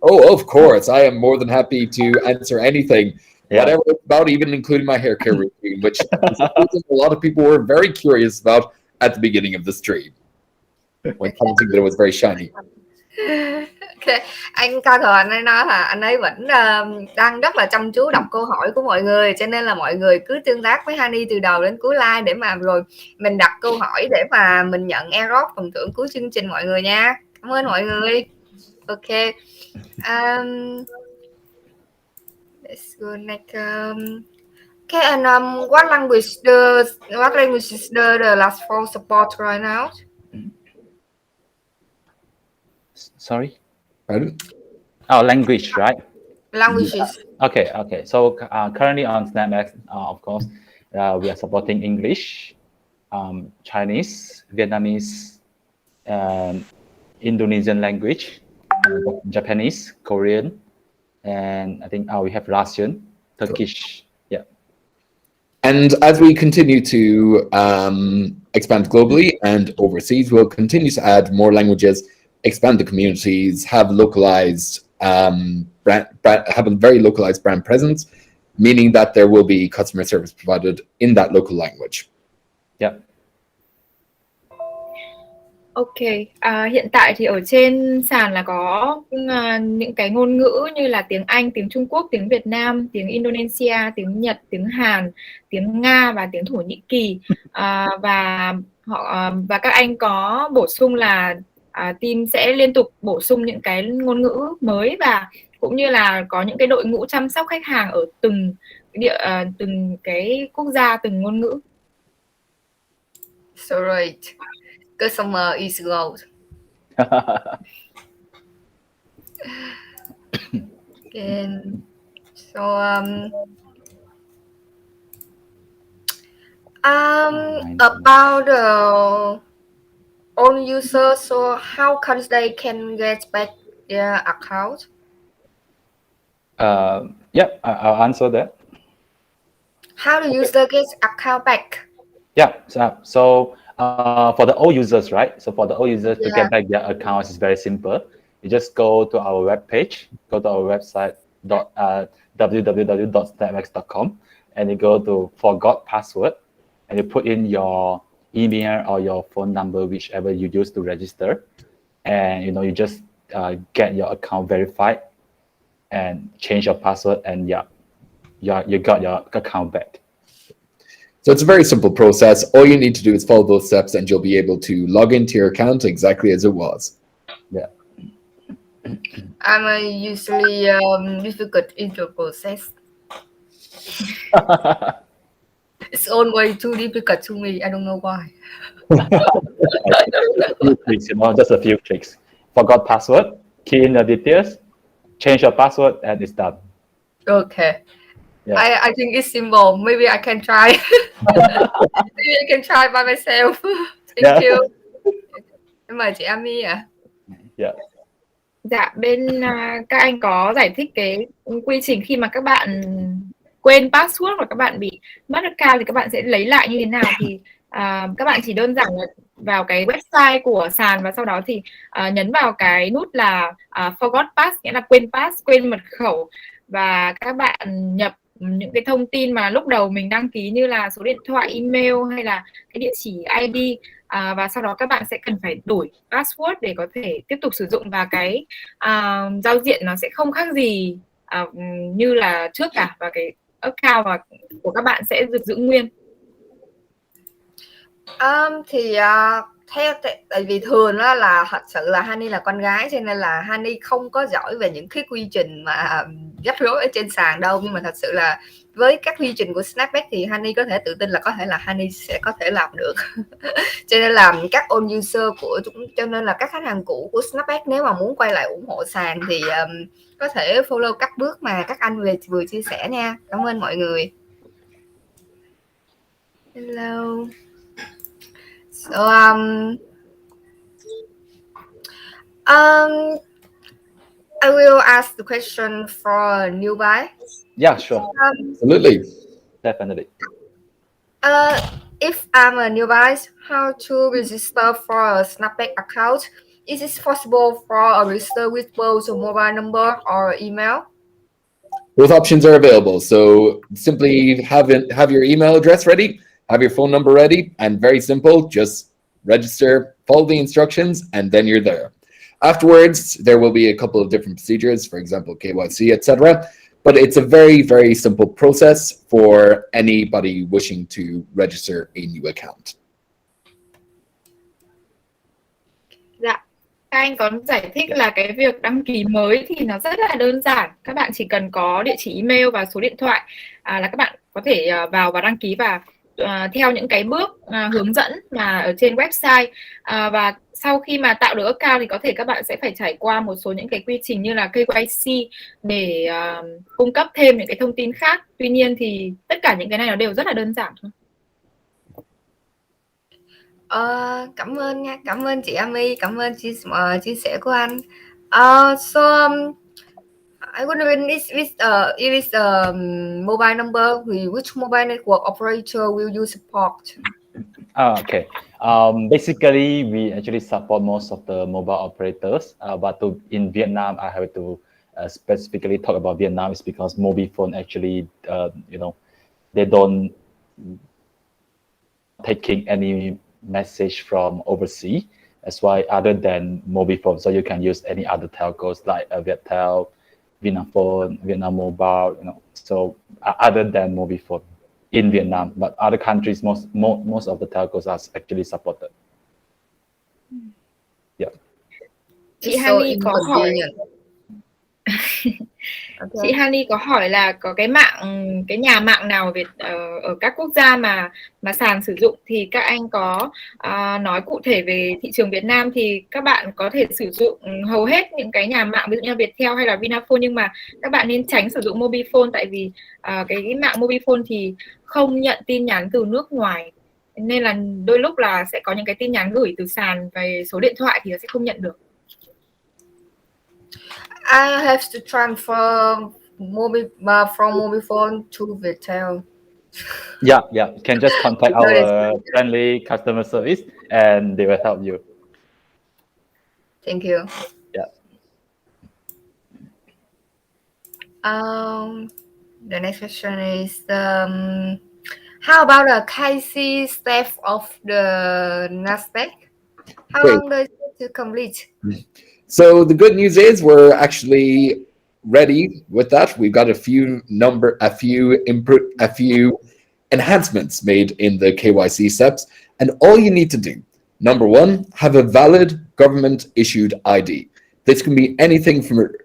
Oh, of course. I am more than happy to answer anything, whatever it's about, even including my hair care routine, which is something a lot of people were very curious about at the beginning of the stream, when commenting that it was very shiny. Okay. Anh Cathal anh ấy nói là anh ấy vẫn đang rất là chăm chú đọc câu hỏi của mọi người, cho nên là mọi người cứ tương tác với Honey từ đầu đến cuối live để mà rồi mình đặt câu hỏi để mà mình nhận airdrop phần thưởng cuối chương trình mọi người nha. Cảm ơn mọi người. Okay. Let's go next. Okay, and what language is the last four support right now? Sorry? Pardon? Oh, language, right? Languages. Okay. So currently on SnapEx, of course, we are supporting English, Chinese, Vietnamese, Indonesian language, Japanese, Korean, and I think we have Russian, Turkish. Yeah. And as we continue to expand globally and overseas, we'll continue to add more languages, expand the communities, have localized have a very localized brand presence, meaning that there will be customer service provided in that local language. Yeah. Ok, hiện tại thì ở trên sàn là có những cái ngôn ngữ như là tiếng Anh, tiếng Trung Quốc, tiếng Việt Nam, tiếng Indonesia, tiếng Nhật, tiếng Hàn, tiếng Nga và tiếng Thổ Nhĩ Kỳ. Và các anh có bổ sung là team sẽ liên tục bổ sung những cái ngôn ngữ mới, và cũng như là có những cái đội ngũ chăm sóc khách hàng ở từng cái quốc gia, từng ngôn ngữ. So right. Customer is gold. And so about the own users, so how they can get back their account? I'll answer that. How the user gets account back? Yeah, so for the old users, right? So for the old users to get back their accounts is very simple. You just go to our webpage, go to our website www.snapex.com, and you go to forgot password, and you put in your email or your phone number, whichever you use to register, and you just get your account verified and change your password, and you got your account back. So it's a very simple process. All you need to do is follow those steps and you'll be able to log into your account exactly as it was. Yeah. I'm usually difficult in the process. It's always too difficult to me. I don't know why. Just a few tricks. Forgot password, key in the details, change your password, and it's done. Okay. Yeah. I think it's simple. Maybe I can try. Maybe I can try by myself. Thank you. Em mời chị Ami ạ. Yeah. Dạ, bên các anh có giải thích cái quy trình khi mà các bạn quên password và các bạn bị mất account thì các bạn sẽ lấy lại như thế nào, thì các bạn chỉ đơn giản là vào cái website của sàn và sau đó thì nhấn vào cái nút là forgot pass, nghĩa là quên pass, quên mật khẩu, và các bạn nhập những cái thông tin mà lúc đầu mình đăng ký như là số điện thoại, email hay là cái địa chỉ ID, và sau đó các bạn sẽ cần phải đổi password để có thể tiếp tục sử dụng, và cái giao diện nó sẽ không khác gì như là trước cả, và cái account của các bạn sẽ được giữ nguyên. Thì theo tại vì thường đó là thật sự là Honey là con gái cho nên là Honey không có giỏi về những cái quy trình mà rắc rối ở trên sàn đâu, nhưng mà thật sự là với các quy trình của Snapback thì Honey có thể tự tin là có thể là Honey sẽ có thể làm được. Cho nên là các old user cho nên là các khách hàng cũ của Snapback nếu mà muốn quay lại ủng hộ sàn thì có thể follow các bước mà các anh vừa chia sẻ nha. Cảm ơn mọi người. Hello. So I will ask the question for new buy. Yeah, sure. Absolutely. Definitely. If I'm a new buy, how to register for a Snapback account? Is it possible for a register with both a mobile number or email? Both options are available. So simply have your email address ready, have your phone number ready, and very simple, just register, follow the instructions, and then you're there. Afterwards, there will be a couple of different procedures, for example, KYC, etc. But it's a very, very simple process for anybody wishing to register a new account. Dạ, các anh có giải thích là cái việc đăng ký mới thì nó rất là đơn giản. Các bạn chỉ cần có địa chỉ email và số điện thoại là các bạn có thể vào và đăng ký, và theo những cái bước hướng dẫn mà ở trên website, và sau khi mà tạo được account thì có thể các bạn sẽ phải trải qua một số những cái quy trình như là KYC để cung cấp thêm những cái thông tin khác. Tuy nhiên thì tất cả những cái này nó đều rất là đơn giản thôi. Cảm ơn nha, cảm ơn chị Ami, cảm ơn chia sẻ của anh. So I wonder if it's a mobile number, which mobile network operator will you support? Okay. Basically, we actually support most of the mobile operators, but in Vietnam, I have to specifically talk about Vietnam is because mobile phone actually, they don't taking any message from overseas. That's why other than mobile phone, so you can use any other telcos like Viettel, Vinaphone, Vietnam Mobile, so other than mobile phone in Vietnam, but other countries, most of the telcos are actually supported. Yeah. Chị Honey có hỏi chị Honey có hỏi là có cái nhà mạng nào ở các quốc gia mà sàn sử dụng, thì các anh có nói cụ thể về thị trường Việt Nam thì các bạn có thể sử dụng hầu hết những cái nhà mạng ví dụ như Viettel hay là Vinaphone, nhưng mà các bạn nên tránh sử dụng mobile phone, tại vì cái mạng mobile phone thì không nhận tin nhắn từ nước ngoài, nên là đôi lúc là sẽ có những cái tin nhắn gửi từ sàn về số điện thoại thì nó sẽ không nhận được. I have to transfer from mobile phone to Viettel. Yeah. You can just contact our friendly customer service and they will help you. Thank you. Yeah. The next question is How about the KYC step of the NASDAQ? How Great. long does it to complete? So the good news is we're actually ready with that. We've got a few enhancements made in the KYC steps, and all you need to do, number one, have a valid government issued ID. This can be anything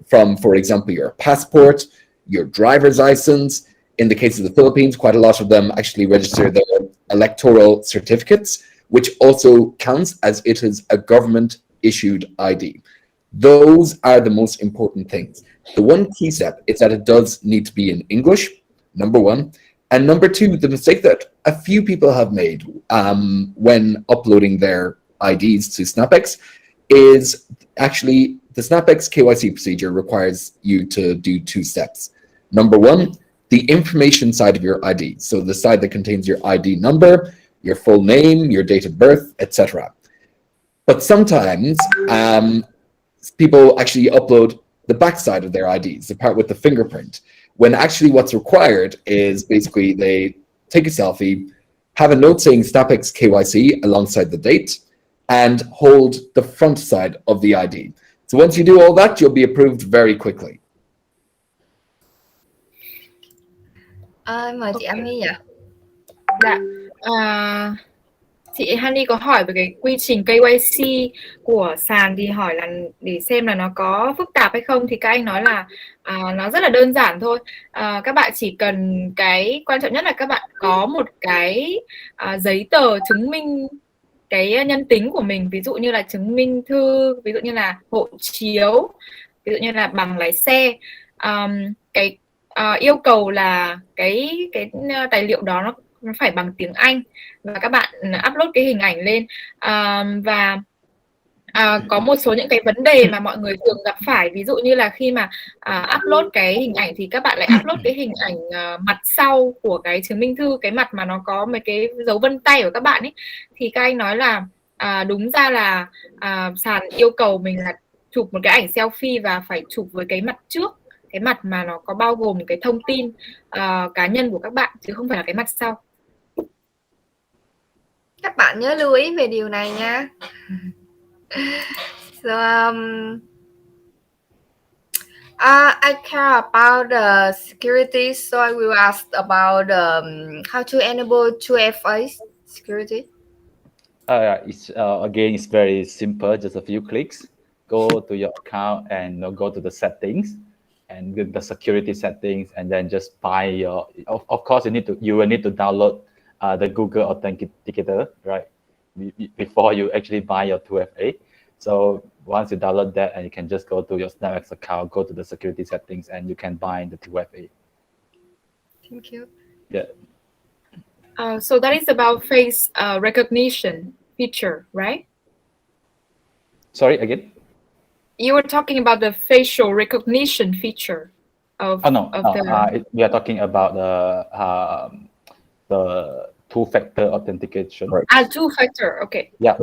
from, for example, your passport, your driver's license. In the case of the Philippines, quite a lot of them actually register their electoral certificates, which also counts as it is a government issued ID. Those are the most important things. The one key step is that it does need to be in English, number one. And number two, the mistake that a few people have made when uploading their IDs to SnapEx is actually the SnapEx KYC procedure requires you to do two steps. Number one, the information side of your ID. So the side that contains your ID number, your full name, your date of birth, etc. But sometimes people actually upload the backside of their IDs, the part with the fingerprint, when actually what's required is basically they take a selfie, have a note saying SnapEx KYC alongside the date, and hold the front side of the ID. So once you do all that, you'll be approved very quickly. Mời chị Ami ạ. Dạ. Chị Honey có hỏi về cái quy trình KYC của sàn thì hỏi là để xem là nó có phức tạp hay không, thì các anh nói là nó rất là đơn giản thôi. Các bạn chỉ cần, cái quan trọng nhất là các bạn có một cái giấy tờ chứng minh cái nhân tính của mình, ví dụ như là chứng minh thư, ví dụ như là hộ chiếu, ví dụ như là bằng lái xe. Yêu cầu là cái tài liệu đó nó phải bằng tiếng Anh, và các bạn upload cái hình ảnh lên. Có một số những cái vấn đề mà mọi người thường gặp phải, ví dụ như là khi mà upload cái hình ảnh thì các bạn lại upload cái hình ảnh mặt sau của cái chứng minh thư, cái mặt mà nó có mấy cái dấu vân tay của các bạn ấy, thì các anh nói là đúng ra là sàn yêu cầu mình là chụp một cái ảnh selfie và phải chụp với cái mặt trước, cái mặt mà nó có bao gồm cái thông tin cá nhân của các bạn, chứ không phải là cái mặt sau. Các bạn nhớ lưu ý về điều này nha. So I care about the security, so I will ask about how to enable 2FA security. It's very simple, just a few clicks. Go to your account and go to the settings and get the security settings, and then just buy your. Of course, you will need to download the Google Authenticator, right? Before you actually buy your 2FA. So once you download that, and you can just go to your SnapEx account, go to the security settings, and you can buy the 2FA. Thank you. Yeah. So that is about face recognition feature, right? Sorry, again? You were talking about the facial recognition feature of. We are talking about the two-factor authentication. Right. Two-factor, okay. Yeah.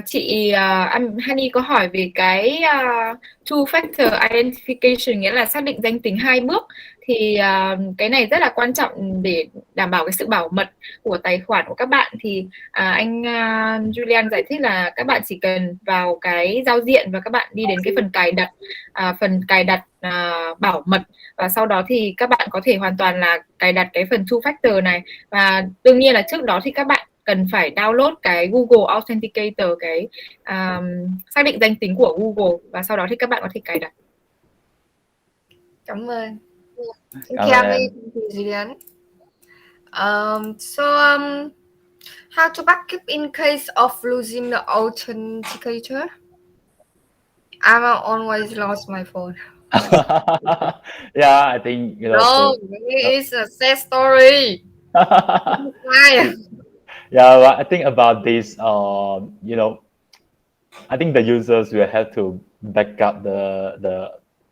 Chị Honey có hỏi về cái two-factor identification, nghĩa là xác định danh tính hai bước. Thì cái này rất là quan trọng để đảm bảo cái sự bảo mật của tài khoản của các bạn. Thì anh Julian giải thích là các bạn chỉ cần vào cái giao diện và các bạn đi đến cái phần cài đặt bảo mật, và sau đó thì các bạn có thể hoàn toàn là cài đặt cái phần two-factor này. Và đương nhiên là trước đó thì các bạn cần phải download cái Google Authenticator, cái xác định danh tính của Google, và sau đó thì các bạn có thể cài đặt. Cảm ơn. Thank you, Julian. How to backup in case of losing the authenticator? I always lost my phone. Yeah, I think No, it's a sad story. Yeah, well, I think about this. I think the users will have to back up the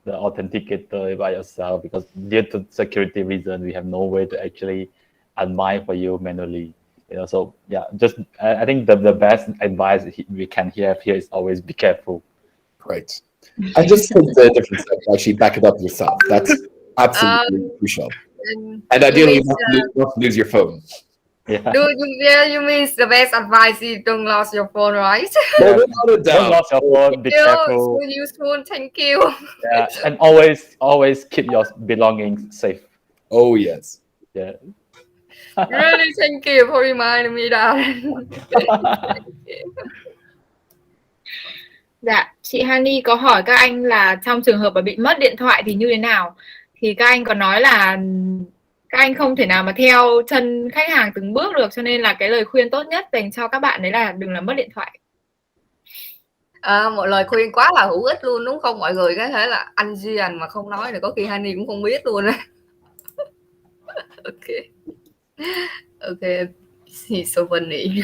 authenticator by yourself, because due to security reasons, we have no way to actually unbind for you manually. So yeah, I think the best advice we can have here is always be careful. Right. And just take the different steps, actually back it up yourself. That's Absolutely crucial. And you ideally, mean, not lose your phone. Yeah. You mean the best advice is don't lose your phone, right? Yeah. Without a Don't doubt. lose your phone. Be careful. So useful. Thank you. Yeah, and always keep your belongings safe. Oh yes. Yeah. Really, thank you for reminding me that. Dạ, chị Hani có hỏi các anh là trong trường hợp mà bị mất điện thoại thì như thế nào? Thì các anh có nói là các anh không thể nào mà theo chân khách hàng từng bước được, cho nên là cái lời khuyên tốt nhất dành cho các bạn đấy là đừng làm mất điện thoại. Một lời khuyên quá là hữu ích luôn đúng không mọi người? Có thể là anh Gian mà không nói thì có khi Hani cũng không biết luôn á. Okay, he's so funny.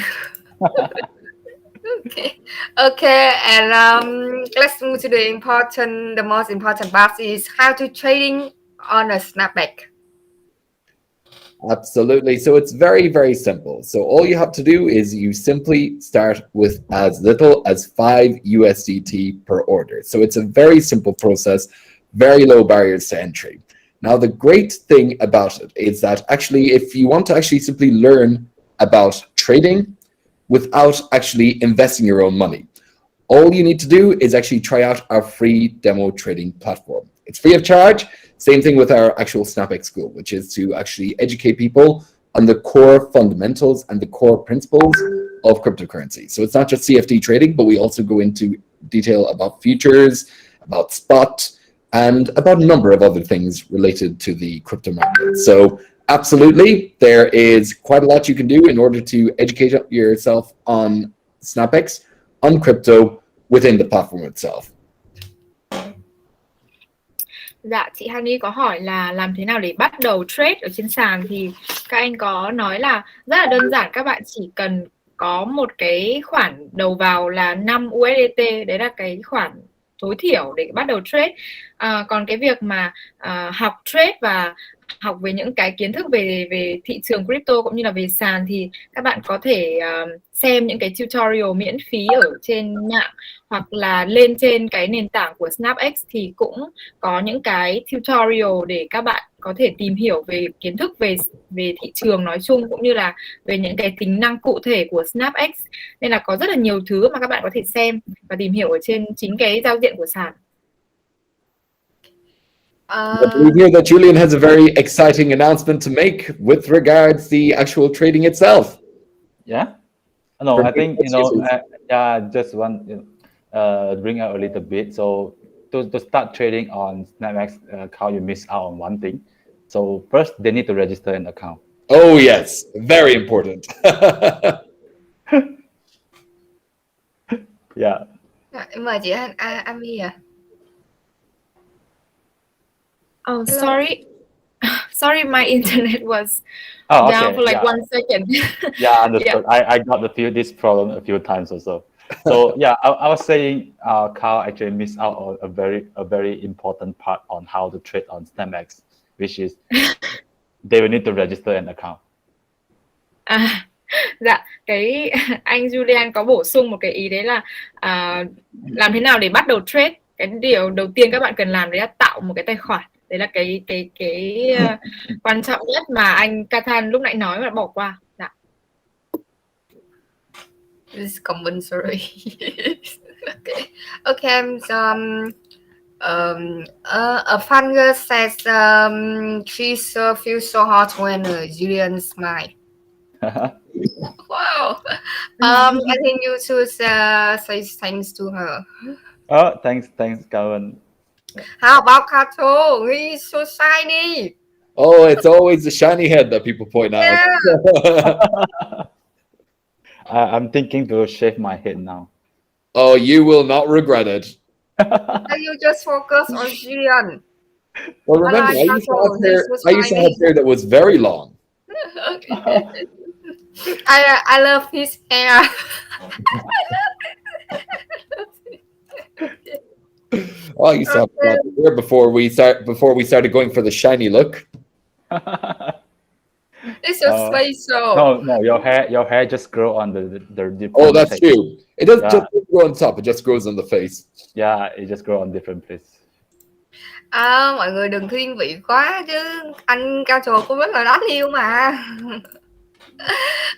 Okay, and let's move to the most important part is how to trading on a snapback. Absolutely. So it's very, very simple. So all you have to do is you simply start with as little as 5 USDT per order. So it's a very simple process, very low barriers to entry. Now, the great thing about it is that actually, if you want to actually simply learn about trading without actually investing your own money, all you need to do is actually try out our free demo trading platform. It's free of charge. Same thing with our actual SnapEx school, which is to actually educate people on the core fundamentals and the core principles of cryptocurrency. So it's not just CFD trading, but we also go into detail about futures, about spot, and about a number of other things related to the crypto market. So absolutely, there is quite a lot you can do in order to educate yourself on SnapEx, on crypto, within the platform itself. Dạ, chị Hani có hỏi là làm thế nào để bắt đầu trade ở trên sàn, thì các anh có nói là rất là đơn giản, các bạn chỉ cần có một cái khoản đầu vào là 5 USDT, đấy là cái khoản tối thiểu để bắt đầu trade. Còn cái việc mà học trade và học về những cái kiến thức về thị trường crypto cũng như là về sàn thì các bạn có thể xem những cái tutorial miễn phí ở trên mạng, hoặc là lên trên cái nền tảng của SnapEx thì cũng có những cái tutorial để các bạn có thể tìm hiểu về kiến thức về thị trường nói chung, cũng như là về những cái tính năng cụ thể của SnapEx. Nên là có rất là nhiều thứ mà các bạn có thể xem và tìm hiểu ở trên chính cái giao diện của sàn. But we hear that Julian has a very exciting announcement to make with regards the actual trading itself. Yeah. No, I think just want bring out a little bit. So to start trading on SnapEx account, you miss out on one thing. So first, they need to register an account. Oh yes, very important. Yeah. Mời chị Ami à. Oh, sorry, my internet was down for like 1 second. Yeah, understood. Yeah. I got this problem a few times also. So yeah, I was saying Carl actually missed out on a very important part on how to trade on SnapEx, which is they will need to register an account. Dạ, cái anh Julian có bổ sung một cái ý đấy là làm thế nào để bắt đầu trade. Cái điều đầu tiên các bạn cần làm đấy là tạo một cái tài khoản. Đấy là cái quan trọng nhất mà anh Cathal lúc nãy nói mà bỏ qua. Dạ. This is compulsory. Okay. A fan girl says she feels so hot when Julian smiles. Wow. I think you should say thanks to her. Oh, thanks, Kawan. How about Cathal? He's so shiny. Oh, it's always the shiny head that people point out. I'm thinking to shave my head now. Oh, you will not regret it. You just focus on Julian. Well, remember, I used to have hair that was very long. Okay. I love his hair. Oh, I used to have a lot of hair before we started going for the shiny look. It's your face, so. No, your hair just grow on the Oh, that's true. It doesn't just grow on top; it just grows on the face. Yeah, it just grows on different places. Mọi người đừng thiên vị quá chứ anh Cathal cũng rất là đáng yêu mà.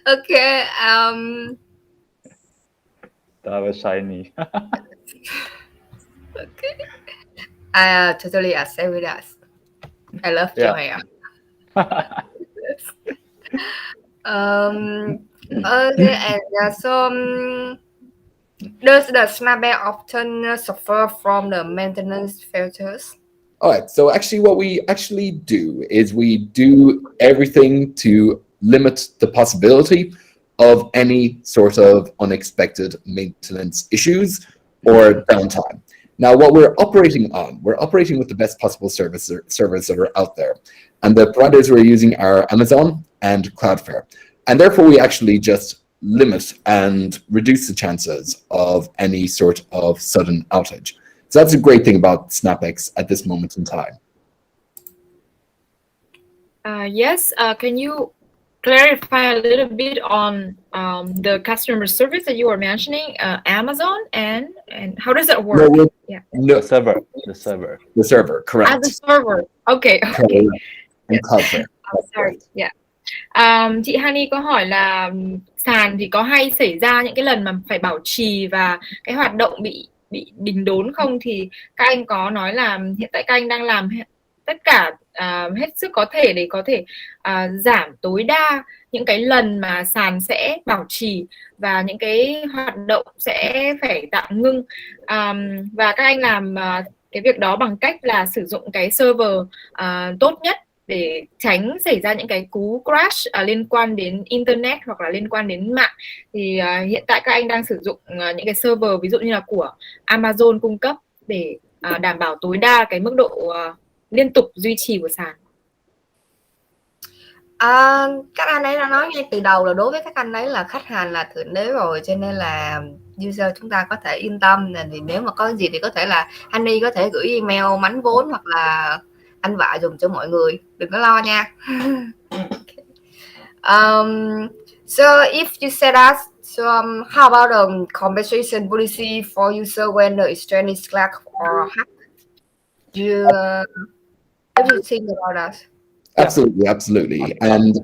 Ok, That was shiny. okay. I totally accept with us. I love your hair. Okay, and so does the Snapback often suffer from the maintenance failures? All right. So actually, what we actually do is we do everything to limit the possibility of any sort of unexpected maintenance issues or downtime. Now, what we're operating with the best possible servers that are out there. And the providers we're using are Amazon and Cloudflare. And therefore, we actually just limit and reduce the chances of any sort of sudden outage. So that's a great thing about SnapEx at this moment in time. Yes, can you clarify a little bit on the customer service that you were mentioning, Amazon, and how does that work? The server, correct. The server, okay. And Cloudflare. Sorry, yeah. Chị Hani có hỏi là sàn thì có hay xảy ra những cái lần mà phải bảo trì và cái hoạt động bị đình đốn không, thì các anh có nói là hiện tại các anh đang làm tất cả hết sức có thể để có thể giảm tối đa những cái lần mà sàn sẽ bảo trì và những cái hoạt động sẽ phải tạm ngưng, và các anh làm cái việc đó bằng cách là sử dụng cái server tốt nhất để tránh xảy ra những cái cú crash liên quan đến internet hoặc là liên quan đến mạng. Thì hiện tại các anh đang sử dụng những cái server ví dụ như là của Amazon cung cấp để đảm bảo tối đa cái mức độ liên tục duy trì của sàn. Các anh ấy đã nói ngay từ đầu là đối với các anh ấy là khách hàng là thượng đế rồi, cho nên là user chúng ta có thể yên tâm. Thì nếu mà có gì thì có thể là Honey có thể gửi email mánh vốn hoặc là anh Vạ dùng cho mọi người, đừng có lo nha. So if you set us, so how about the compensation policy for user when the exchange is slack or hacked? What do you think about that? Absolutely. And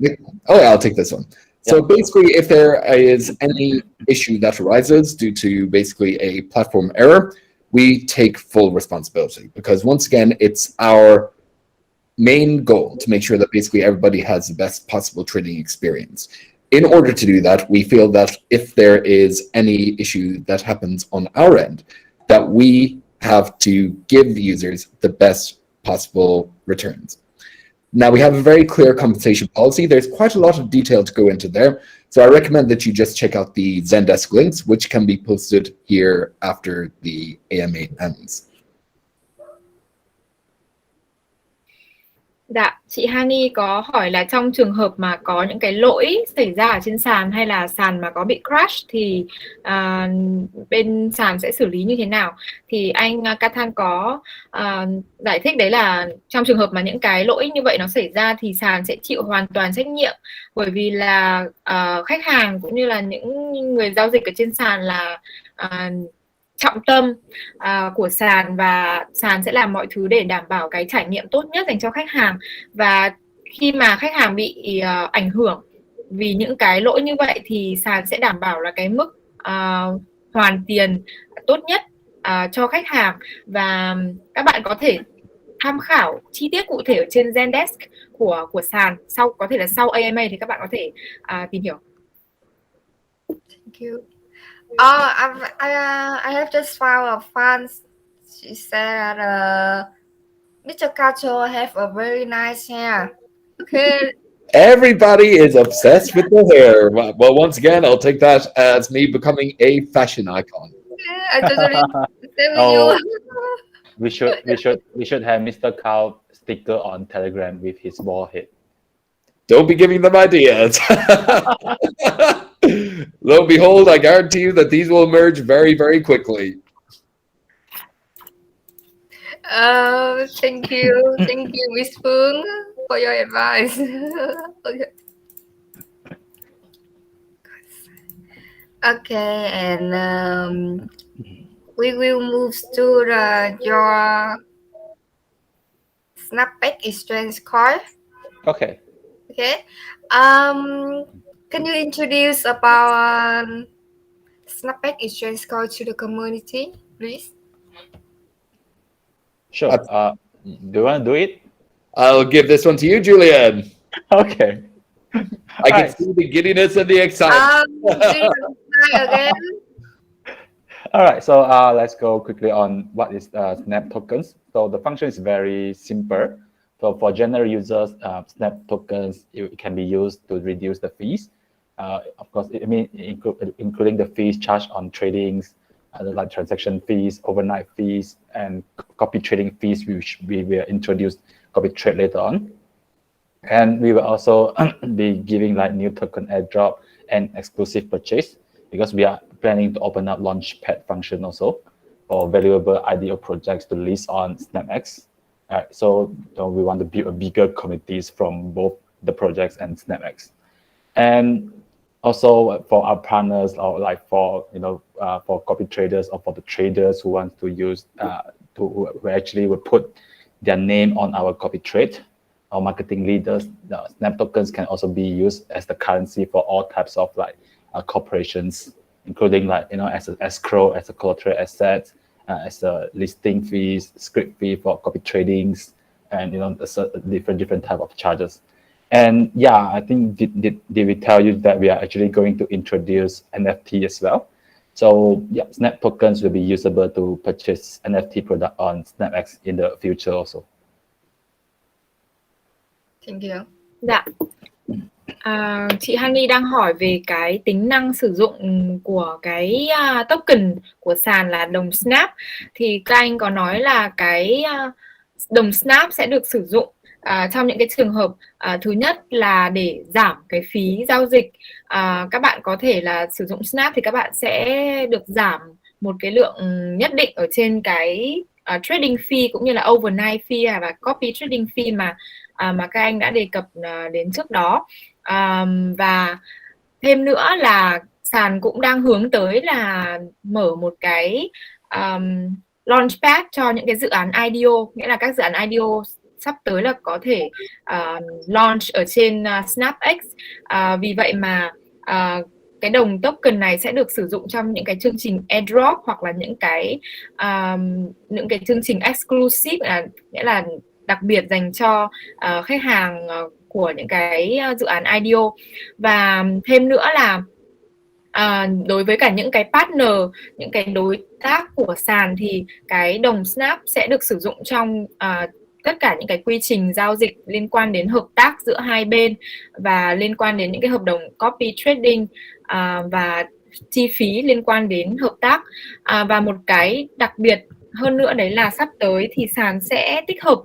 I'll take this one. So basically, if there is any issue that arises due to basically a platform error, we take full responsibility, because once again, it's our main goal to make sure that basically everybody has the best possible trading experience. In order to do that, we feel that if there is any issue that happens on our end, that we have to give the users the best possible returns. Now, we have a very clear compensation policy. There's quite a lot of detail to go into there. So I recommend that you just check out the Zendesk links, which can be posted here after the AMA ends. Dạ, chị Hani có hỏi là trong trường hợp mà có những cái lỗi xảy ra ở trên sàn hay là sàn mà có bị crash thì bên sàn sẽ xử lý như thế nào. Thì anh Cathal có giải thích đấy là trong trường hợp mà những cái lỗi như vậy nó xảy ra thì sàn sẽ chịu hoàn toàn trách nhiệm, bởi vì là khách hàng cũng như là những người giao dịch ở trên sàn là trọng tâm của sàn, và sàn sẽ làm mọi thứ để đảm bảo cái trải nghiệm tốt nhất dành cho khách hàng. Và khi mà khách hàng bị ảnh hưởng vì những cái lỗi như vậy thì sàn sẽ đảm bảo là cái mức hoàn tiền tốt nhất cho khách hàng. Và các bạn có thể tham khảo chi tiết cụ thể ở trên Zendesk của sàn, có thể là sau AMA thì các bạn có thể tìm hiểu. Thank you. I have just found a fan. She said that Mr. Cathal have a very nice hair. Okay. Everybody is obsessed with the hair. Well, once again, I'll take that as me becoming a fashion icon. Yeah, I totally agree with you. We should have Mr. Cathal sticker on Telegram with his bald head. Don't be giving them ideas. Lo and behold, I guarantee you that these will emerge very, very quickly. Thank you, Miss Phương, for your advice. Okay, and we will move to SnapEx exchange coin. Okay. Okay. Can you introduce about SnapEx exchange coin to the community, please? Sure. Do you want to do it? I'll give this one to you, Julian. Okay. I can see the giddiness and the excitement. Again. All right, so let's go quickly on what is Snap tokens. So the function is very simple. So for general users, Snap tokens it can be used to reduce the fees. Of course, including the fees charged on tradings, like transaction fees, overnight fees, and copy trading fees, which we will introduce copy trade later on. And we will also be giving like new token airdrop and exclusive purchase, because we are planning to open up launchpad function also for valuable IDO projects to list on SnapEx. So we want to build a bigger communities from both the projects and SnapEx. And also for our partners, or like for for copy traders, or for the traders who want to use who actually will put their name on our copy trade, our marketing leaders, the Snap tokens can also be used as the currency for all types of like corporations, including like as an escrow, as a collateral asset, as a listing fees, script fee for copy tradings, and different type of charges. And yeah, I think did we tell you that we are actually going to introduce NFT as well? So yeah, Snap tokens will be usable to purchase NFT product on SnapEx in the future also. Thank you. Dạ. Chị Honey đang hỏi về cái tính năng sử dụng của cái token của sàn là đồng Snap. Thì các anh có nói là cái đồng Snap sẽ được sử dụng trong những cái trường hợp thứ nhất là để giảm cái phí giao dịch. Các bạn có thể là sử dụng Snap thì các bạn sẽ được giảm một cái lượng nhất định ở trên cái trading fee cũng như là overnight fee và copy trading fee mà các anh đã đề cập đến trước đó. Và thêm nữa là sàn cũng đang hướng tới là mở một cái launchpad cho những cái dự án IDO, nghĩa là các dự án IDO sắp tới là có thể launch ở trên SnapEx. Vì vậy mà cái đồng token này sẽ được sử dụng trong những cái chương trình airdrop hoặc là những cái chương trình exclusive, nghĩa là đặc biệt dành cho khách hàng của những cái dự án IDO. Và thêm nữa là đối với cả những cái partner, những cái đối tác của sàn thì cái đồng Snap sẽ được sử dụng trong tất cả những cái quy trình giao dịch liên quan đến hợp tác giữa hai bên và liên quan đến những cái hợp đồng copy trading và chi phí liên quan đến hợp tác. Và một cái đặc biệt hơn nữa đấy là sắp tới thì sàn sẽ tích hợp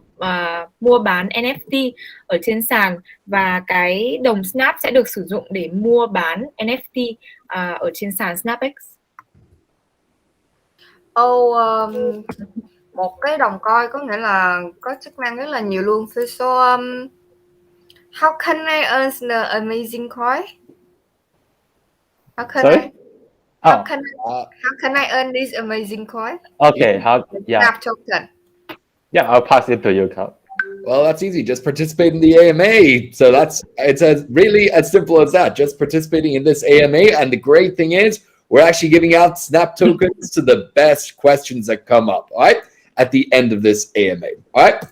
mua bán NFT ở trên sàn, và cái đồng Snap sẽ được sử dụng để mua bán NFT ở trên sàn SnapEx. Một cái đồng coin có nghĩa là có chức năng rất là nhiều luôn. So how can I earn the amazing coin? How can I earn this amazing coin? Okay, Snap token. Yeah, I'll pass it to you, Cathal. Well, that's easy. Just participate in the AMA. So it's really as simple as that. Just participating in this AMA. And the great thing is we're actually giving out Snap tokens to the best questions that come up, all right, at the end of this AMA, all right?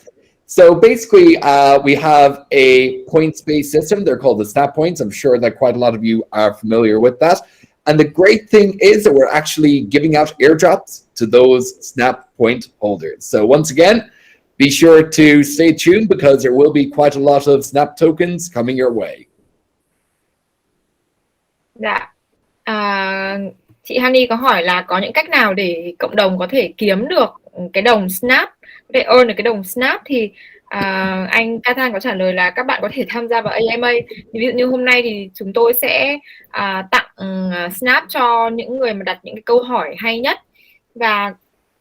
So basically, we have a points-based system. They're called the Snap points. I'm sure that quite a lot of you are familiar with that. And the great thing is that we're actually giving out airdrops to those Snap point holders. So once again, be sure to stay tuned because there will be quite a lot of Snap tokens coming your way. Dạ. Chị Honey có hỏi là có những cách nào để cộng đồng có thể kiếm được cái đồng Snap, có thể earn được cái đồng Snap. Thì anh Cathal có trả lời là các bạn có thể tham gia vào AMA. Ví dụ như hôm nay thì chúng tôi sẽ tặng Snap cho những người mà đặt những cái câu hỏi hay nhất. Và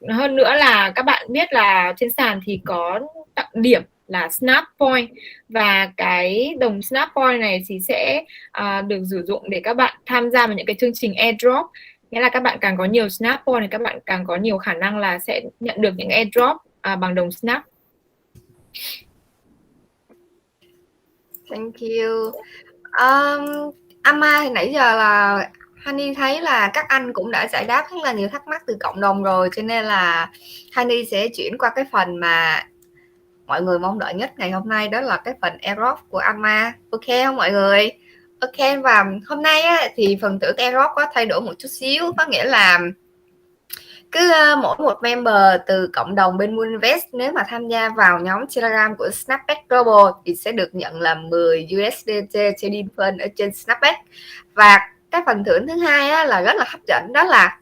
hơn nữa là các bạn biết là trên sàn thì có tặng điểm là Snap Point, và cái đồng Snap Point này thì sẽ được sử dụng để các bạn tham gia vào những cái chương trình airdrop. Nghĩa là các bạn càng có nhiều Snap Point thì các bạn càng có nhiều khả năng là sẽ nhận được những airdrop bằng đồng Snap. Thank you. Ama thì nãy giờ là Honey thấy là các anh cũng đã giải đáp rất là nhiều thắc mắc từ cộng đồng rồi, cho nên là Honey sẽ chuyển qua cái phần mà mọi người mong đợi nhất ngày hôm nay, đó là cái phần airdrop của Ama. Ok không mọi người? Ok, và hôm nay á, thì phần thưởng airdrop có thay đổi một chút xíu, có nghĩa là cứ mỗi một member từ cộng đồng bên Moonvest nếu mà tham gia vào nhóm Telegram của SnapEx Global thì sẽ được nhận là 10 USDT trading fund ở trên SnapEx. Và cái phần thưởng thứ hai á, là rất là hấp dẫn, đó là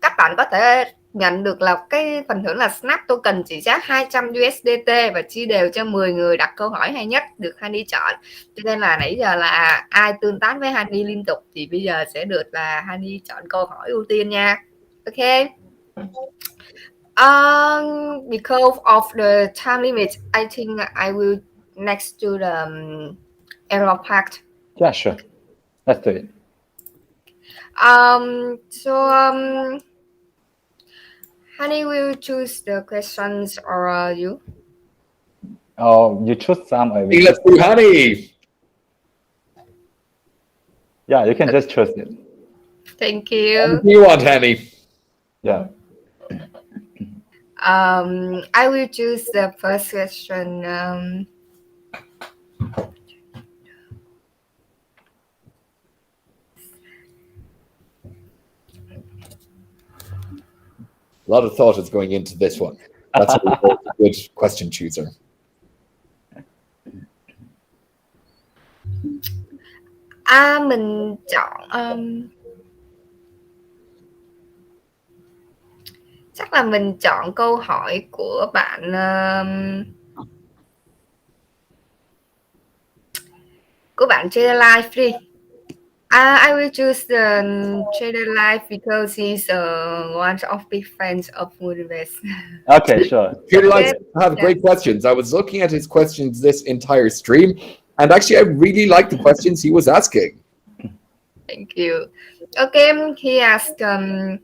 các bạn có thể nhận được là cái phần thưởng là Snap token trị giá 200 USDT và chia đều cho 10 người đặt câu hỏi hay nhất được Honey chọn. Cho nên là nãy giờ là ai tương tác với Honey liên tục thì bây giờ sẽ được là Honey chọn câu hỏi ưu tiên nha. Okay. Because of the time limit, I think I will next to the airdrop part. Yeah, sure. Let's do it. Honey will choose the questions or you? Oh, you choose some. Let's do Honey. Yeah, you can just choose it. Thank you. What do you want, Honey? Yeah. I will choose the first question. A lot of thought is going into this one. That's a good question chooser. Mình chọn chắc là mình chọn câu hỏi của bạn Trader Life đi. I will choose the Trader Life because he's one of big fans of Moonvest. Okay, sure. Trader Life have great questions. I was looking at his questions this entire stream, and actually, I really liked the questions he was asking. Thank you. Okay, he asked, can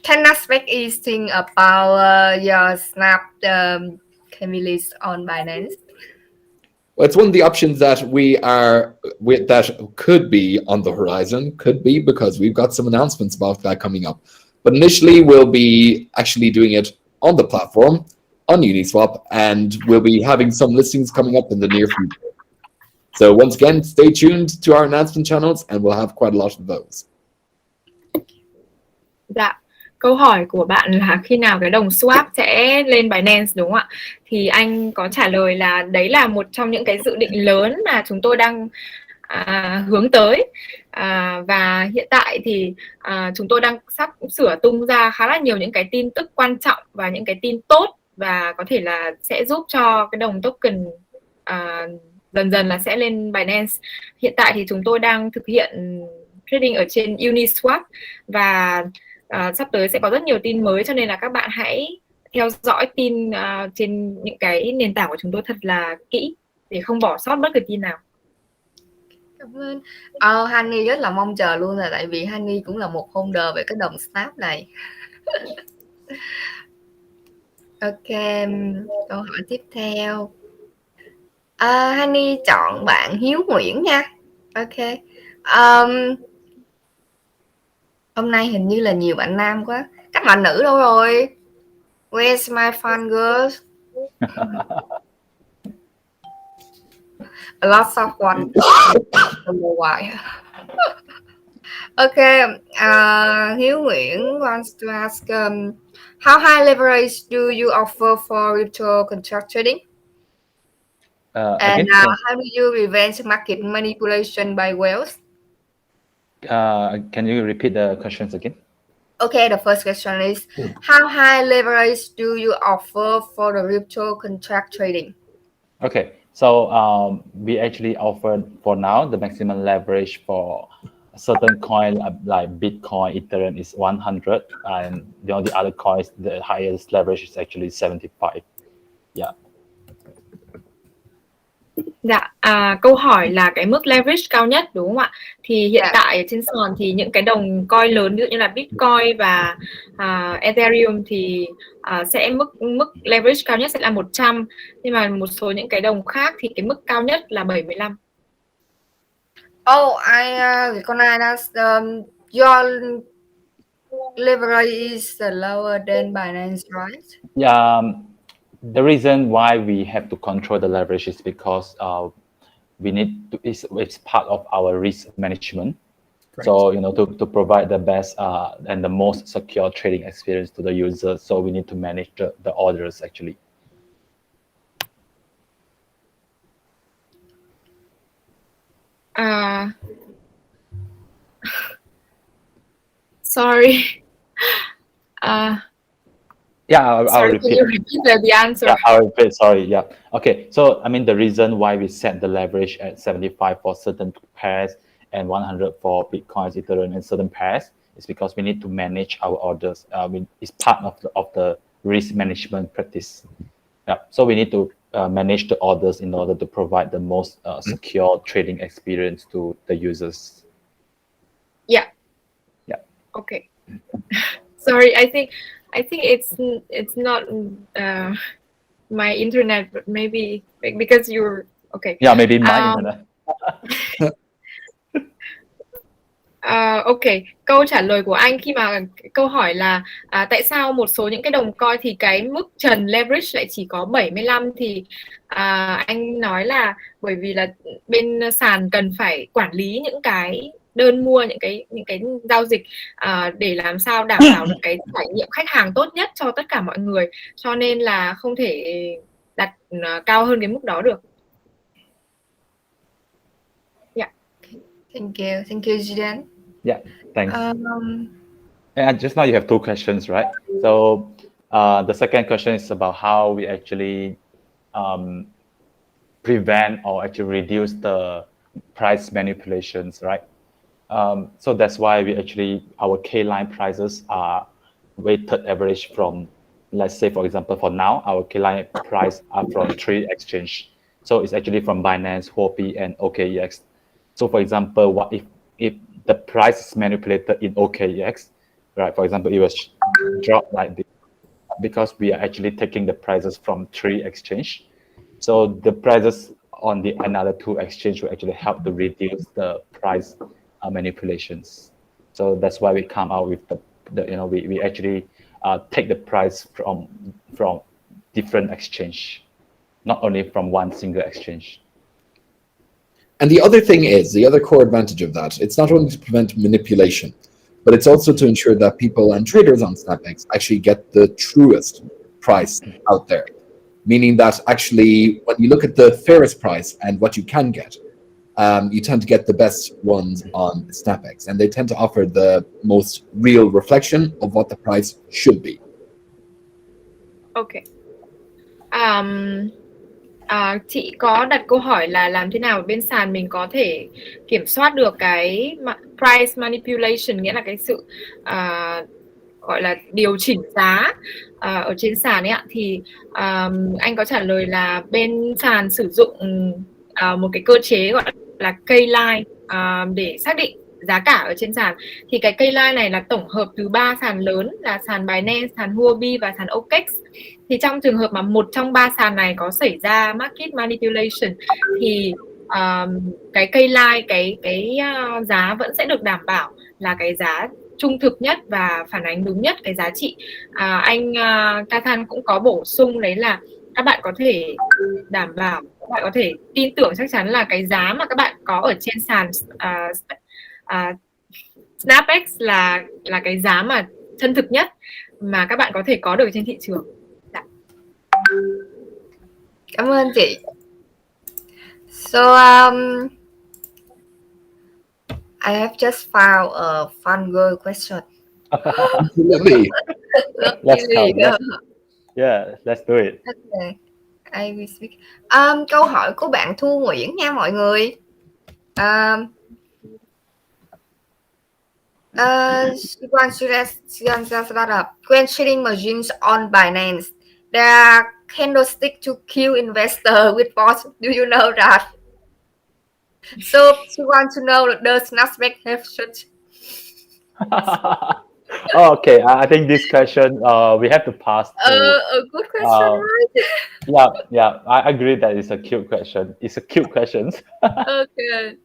SnapEx is think about your Snap can be list on Binance? Well, it's one of the options that that could be on the horizon, could be because we've got some announcements about that coming up. But initially, we'll be actually doing it on the platform, on Uniswap, and we'll be having some listings coming up in the near future. So once again, stay tuned to our announcement channels, and we'll have quite a lot of those. Dạ. Câu hỏi của bạn là khi nào cái đồng swap sẽ lên Binance đúng không ạ? Thì anh có trả lời là đấy là một trong những cái dự định lớn mà chúng tôi đang hướng tới. Và hiện tại thì chúng tôi đang sắp sửa tung ra khá là nhiều những cái tin tức quan trọng và những cái tin tốt và có thể là sẽ giúp cho cái đồng token dần dần là sẽ lên Binance. Hiện tại thì chúng tôi đang thực hiện trading ở trên Uniswap và sắp tới sẽ có rất nhiều tin mới, cho nên là các bạn hãy theo dõi tin trên những cái nền tảng của chúng tôi thật là kỹ để không bỏ sót bất cứ tin nào. Cảm ơn. Honey rất là mong chờ luôn, là tại vì Honey cũng là một holder về cái đồng Snap này. Ok, câu hỏi tiếp theo. Honey chọn bạn Hiếu Nguyễn nha. Ok. Hôm nay hình như là nhiều bạn nam quá. Các bạn nữ đâu rồi? Where's my fun girls? A lot of one. Don't know why. Okay. Hiếu Nguyễn wants to ask, how high leverage do you offer for virtual contract trading? And how do you prevent market manipulation by whales? Can you repeat the questions again? Okay, the first question is, how high leverage do you offer for the virtual contract trading? Okay, so we actually offer for now the maximum leverage for certain coin like Bitcoin, Ethereum is 100, and the other coins, the highest leverage is actually 75. Yeah. Dạ, câu hỏi là cái mức leverage cao nhất đúng không ạ? Thì hiện tại trên sàn thì những cái đồng coin lớn ví dụ như là Bitcoin và Ethereum thì sẽ mức leverage cao nhất sẽ là 100, nhưng mà một số những cái đồng khác thì cái mức cao nhất là 75. Oh, I recognize that your leverage is lower than Binance, right? Yeah, the reason why we have to control the leverage is because we need to, it's part of our risk management. Great. So, to provide the best and the most secure trading experience to the user. So we need to manage the orders actually. Sorry. Yeah, I'll repeat. Can you repeat the answer? Yeah, I'll repeat. Sorry. Yeah. Okay. So, I mean, the reason why we set the leverage at 75 for certain pairs and 100 for Bitcoin, Ethereum, and certain pairs is because we need to manage our orders. It's part of the risk management practice. Yeah. So we need to manage the orders in order to provide the most secure trading experience to the users. Yeah. Yeah. Okay. Sorry, I think it's not my internet, but maybe because you're okay. Yeah, maybe my internet. Ok, câu trả lời của anh khi mà câu hỏi là tại sao một số những cái đồng coin thì cái mức trần leverage lại chỉ có 75 thì anh nói là bởi vì là bên sàn cần phải quản lý những cái đơn mua, những cái giao dịch để làm sao đảm bảo được cái trải nghiệm khách hàng tốt nhất cho tất cả mọi người, cho nên là không thể đặt cao hơn cái mức đó được. Yeah. Thank you, Jidan. Yeah, thanks. And just now you have two questions, right? So the second question is about how we actually prevent or actually reduce the price manipulations, right? So that's why our K-line prices are weighted average from, let's say, for example, for now, our K-line price are from 3 exchange. So it's actually from Binance, Huobi, and OKEX. So for example, what if the price is manipulated in OKEX, right? For example, it was dropped like this because we are actually taking the prices from 3 exchange. So the prices on the another 2 exchange will actually help to reduce the price manipulations. So that's why we come out with we actually take the price from different exchange, not only from one single exchange. And the other thing is, the other core advantage of that, it's not only to prevent manipulation, but it's also to ensure that people and traders on SnapEx actually get the truest price out there. Meaning that actually, when you look at the fairest price and what you can get, you tend to get the best ones on SnapEx, and they tend to offer the most real reflection of what the price should be. Okay. Chị có đặt câu hỏi là làm thế nào bên sàn mình có thể kiểm soát được cái price manipulation, nghĩa là cái sự gọi là điều chỉnh giá ở trên sàn ấy ạ. Thì anh có trả lời là bên sàn sử dụng một cái cơ chế gọi là K-line để xác định giá cả ở trên sàn. Thì cái K-line này là tổng hợp từ 3 sàn lớn là sàn Binance, sàn Huobi và sàn OKEX. Thì trong trường hợp mà một trong 3 sàn này có xảy ra market manipulation thì cái K-line, cái giá vẫn sẽ được đảm bảo là cái giá trung thực nhất và phản ánh đúng nhất cái giá trị. Anh Cathal cũng có bổ sung đấy là các bạn có thể đảm bảo, các bạn có thể tin tưởng chắc chắn là cái giá mà các bạn có ở trên sàn SnapEx là cái giá mà chân thực nhất mà các bạn có thể có được trên thị trường. Dạ. Cảm ơn chị. So I have just found a fun girl question. Absolutely. Let's do it. Okay. I will speak. Câu hỏi của bạn Thu Nguyễn nha mọi người. She wants to start up. When trading margins on Binance, there are candlestick to kill investor with bots. Do you know that? So she wants to know, does Snapback have such? Okay, I think this question we have to pass to. A good question, right? Yeah, I agree that it's a cute question. It's a cute question. Okay.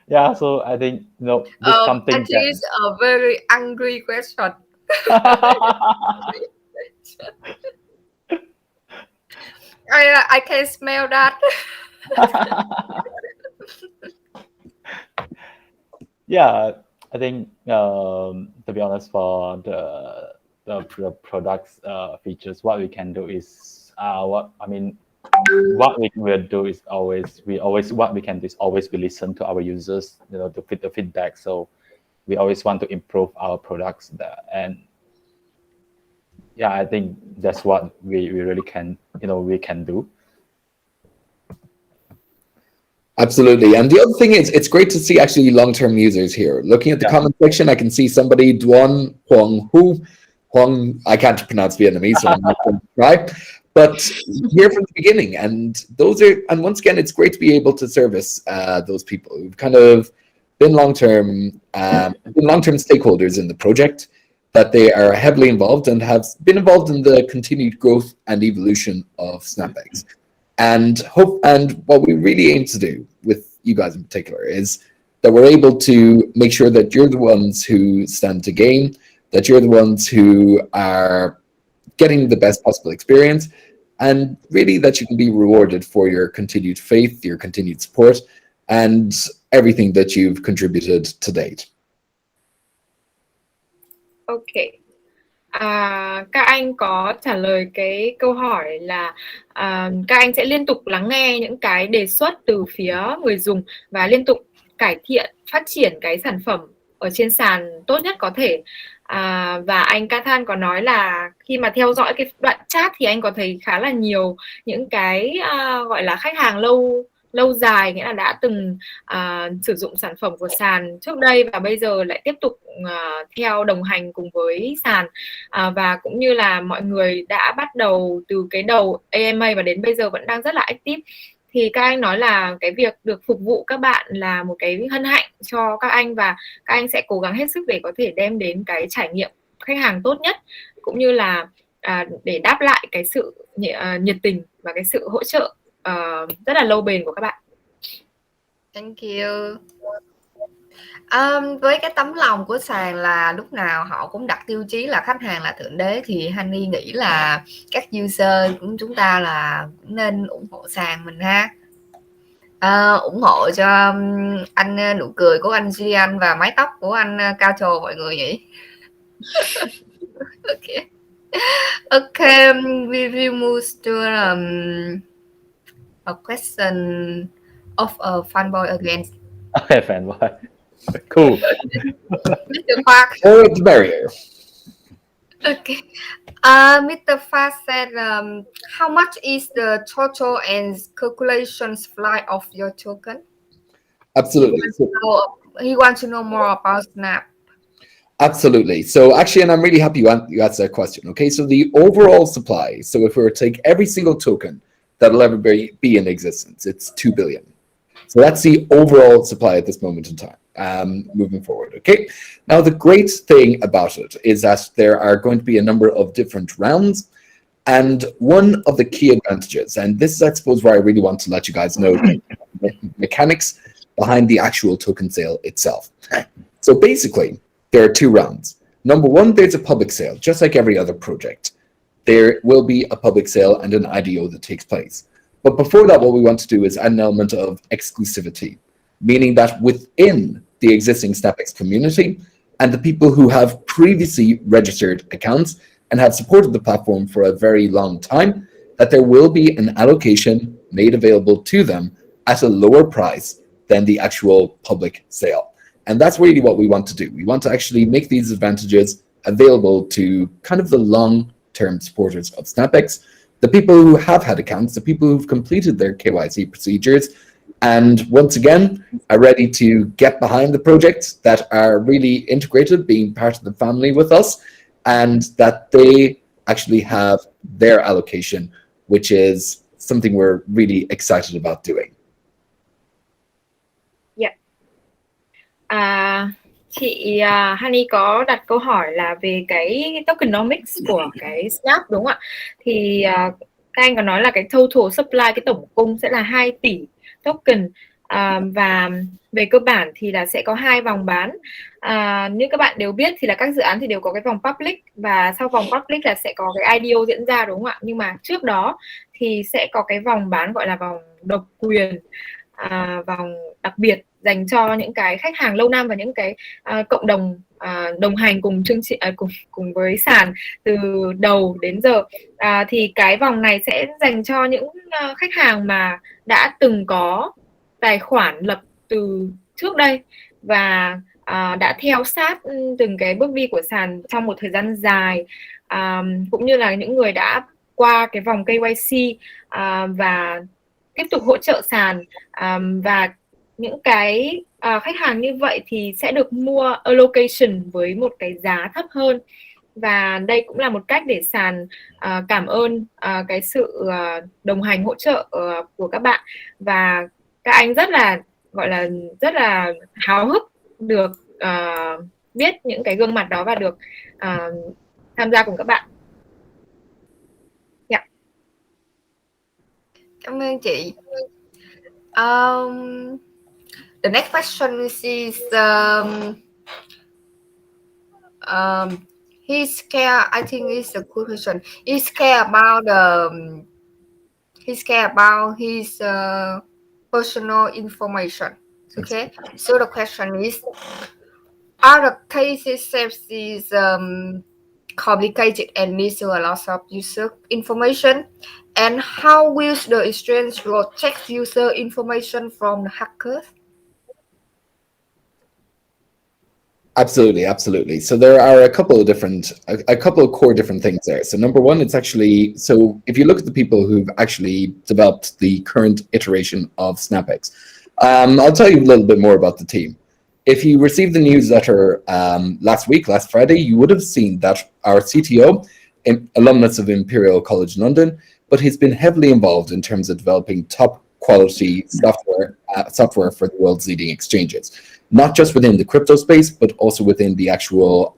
Yeah, so I think this is something And it is a very angry question. I can smell that. Yeah, I think to be honest, for the products features, what we can do is what we will do is always we listen to our users, to fit the feedback. So we always want to improve our products there, and yeah, I think that's what we really can we can do. Absolutely. And the other thing is, it's great to see actually long-term users here. Looking at the comment section, I can see somebody, Duan Huang Hu. Huang, I can't pronounce Vietnamese, so I'm not going to try. But here from the beginning, and once again, it's great to be able to service those people who've kind of been long-term stakeholders in the project, that they are heavily involved and have been involved in the continued growth and evolution of SnapEx. And what we really aim to do with you guys in particular is that we're able to make sure that you're the ones who stand to gain, that you're the ones who are getting the best possible experience, and really that you can be rewarded for your continued faith, your continued support, and everything that you've contributed to date. Okay. Các anh có trả lời cái câu hỏi là các anh sẽ liên tục lắng nghe những cái đề xuất từ phía người dùng và liên tục cải thiện, phát triển cái sản phẩm ở trên sàn tốt nhất có thể. Và anh Cathal có nói là khi mà theo dõi cái đoạn chat thì anh có thấy khá là nhiều những cái gọi là khách hàng lâu dài, nghĩa là đã từng sử dụng sản phẩm của sàn trước đây và bây giờ lại tiếp tục theo đồng hành cùng với sàn, và cũng như là mọi người đã bắt đầu từ cái đầu AMA và đến bây giờ vẫn đang rất là active. Thì các anh nói là cái việc được phục vụ các bạn là một cái hân hạnh cho các anh và các anh sẽ cố gắng hết sức để có thể đem đến cái trải nghiệm khách hàng tốt nhất, cũng như là để đáp lại cái sự nhiệt tình và cái sự hỗ trợ rất là lâu bền của các bạn. Thank you. Với cái tấm lòng của sàn là lúc nào họ cũng đặt tiêu chí là khách hàng là thượng đế, thì Honey nghĩ là các user của chúng ta là cũng nên ủng hộ sàn mình ha. Ủng hộ cho anh, nụ cười của anh Gian và mái tóc của anh Cathal mọi người nhỉ. Okay, we will move to a question of a fanboy again. Okay, fanboy. Cool. Mr. Park. Or the barrier. Okay. Mr. Fa said, how much is the total and calculation supply of your token? Absolutely. He wants to know more about Snap. Absolutely. So actually, and I'm really happy you asked that question. Okay, so the overall supply, so if we were to take every single token that'll ever be in existence, it's 2 billion. So that's the overall supply at this moment in time, moving forward. Okay. Now, the great thing about it is that there are going to be a number of different rounds. And one of the key advantages, and this is, I suppose, where I really want to let you guys know the mechanics behind the actual token sale itself. So basically, there are two rounds. Number one, there's a public sale, just like every other project. There will be a public sale and an IDO that takes place. But before that, what we want to do is add an element of exclusivity, meaning that within the existing SnapEx community and the people who have previously registered accounts and have supported the platform for a very long time, that there will be an allocation made available to them at a lower price than the actual public sale. And that's really what we want to do. We want to actually make these advantages available to kind of the long-term supporters of SnapEx, the people who have had accounts, the people who've completed their KYC procedures, and once again, are ready to get behind the projects, that are really integrated, being part of the family with us, and that they actually have their allocation, which is something we're really excited about doing. Chị Honey có đặt câu hỏi là về cái tokenomics của cái Snap đúng không ạ? Thì các anh có nói là cái total supply, cái tổng cung sẽ là 2 tỷ token, và về cơ bản thì là sẽ có 2 vòng bán. Như các bạn đều biết thì là các dự án thì đều có cái vòng public, và sau vòng public là sẽ có cái IDO diễn ra đúng không ạ? Nhưng mà trước đó thì sẽ có cái vòng bán gọi là vòng độc quyền, vòng đặc biệt dành cho những cái khách hàng lâu năm và những cái cộng đồng đồng hành cùng chương trình cùng với sàn từ đầu đến giờ. Thì cái vòng này sẽ dành cho những khách hàng mà đã từng có tài khoản lập từ trước đây và đã theo sát từng cái bước đi của sàn trong một thời gian dài, cũng như là những người đã qua cái vòng KYC và tiếp tục hỗ trợ sàn, và những cái khách hàng như vậy thì sẽ được mua allocation với một cái giá thấp hơn. Và đây cũng là một cách để sàn cảm ơn cái sự đồng hành hỗ trợ của các bạn, và các anh rất là háo hức được biết những cái gương mặt đó và được tham gia cùng các bạn. Yeah. Cảm ơn chị. The next question is he's care. I think it's a good question. He's care about his personal information. Okay. So the question is, are the cases is complicated and needs a lot of user information? And how will the exchange protect user information from the hackers? Absolutely. So there are a couple of core different things there. So number one, it's actually, so if you look at the people who've actually developed the current iteration of SnapEx, I'll tell you a little bit more about the team. If you received the newsletter last Friday, you would have seen that our CTO, alumnus of Imperial College London, but he's been heavily involved in terms of developing top quality software for the world's leading exchanges, not just within the crypto space, but also within the actual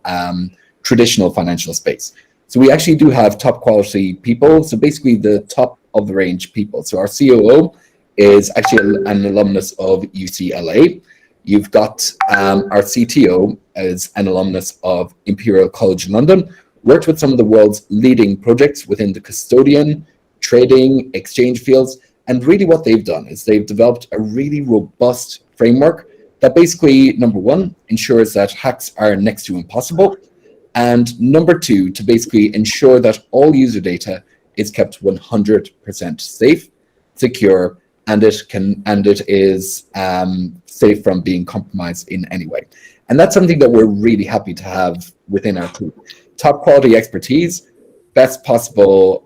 traditional financial space. So we actually do have top quality people. So basically the top of the range people. So our COO is actually an alumnus of UCLA. You've got our CTO as an alumnus of Imperial College London, worked with some of the world's leading projects within the custodian, trading, exchange fields. And really what they've done is they've developed a really robust framework that basically, number one, ensures that hacks are next to impossible. And number two, to basically ensure that all user data is kept 100% safe, secure, and it is safe from being compromised in any way. And that's something that we're really happy to have within our team. Top quality expertise, best possible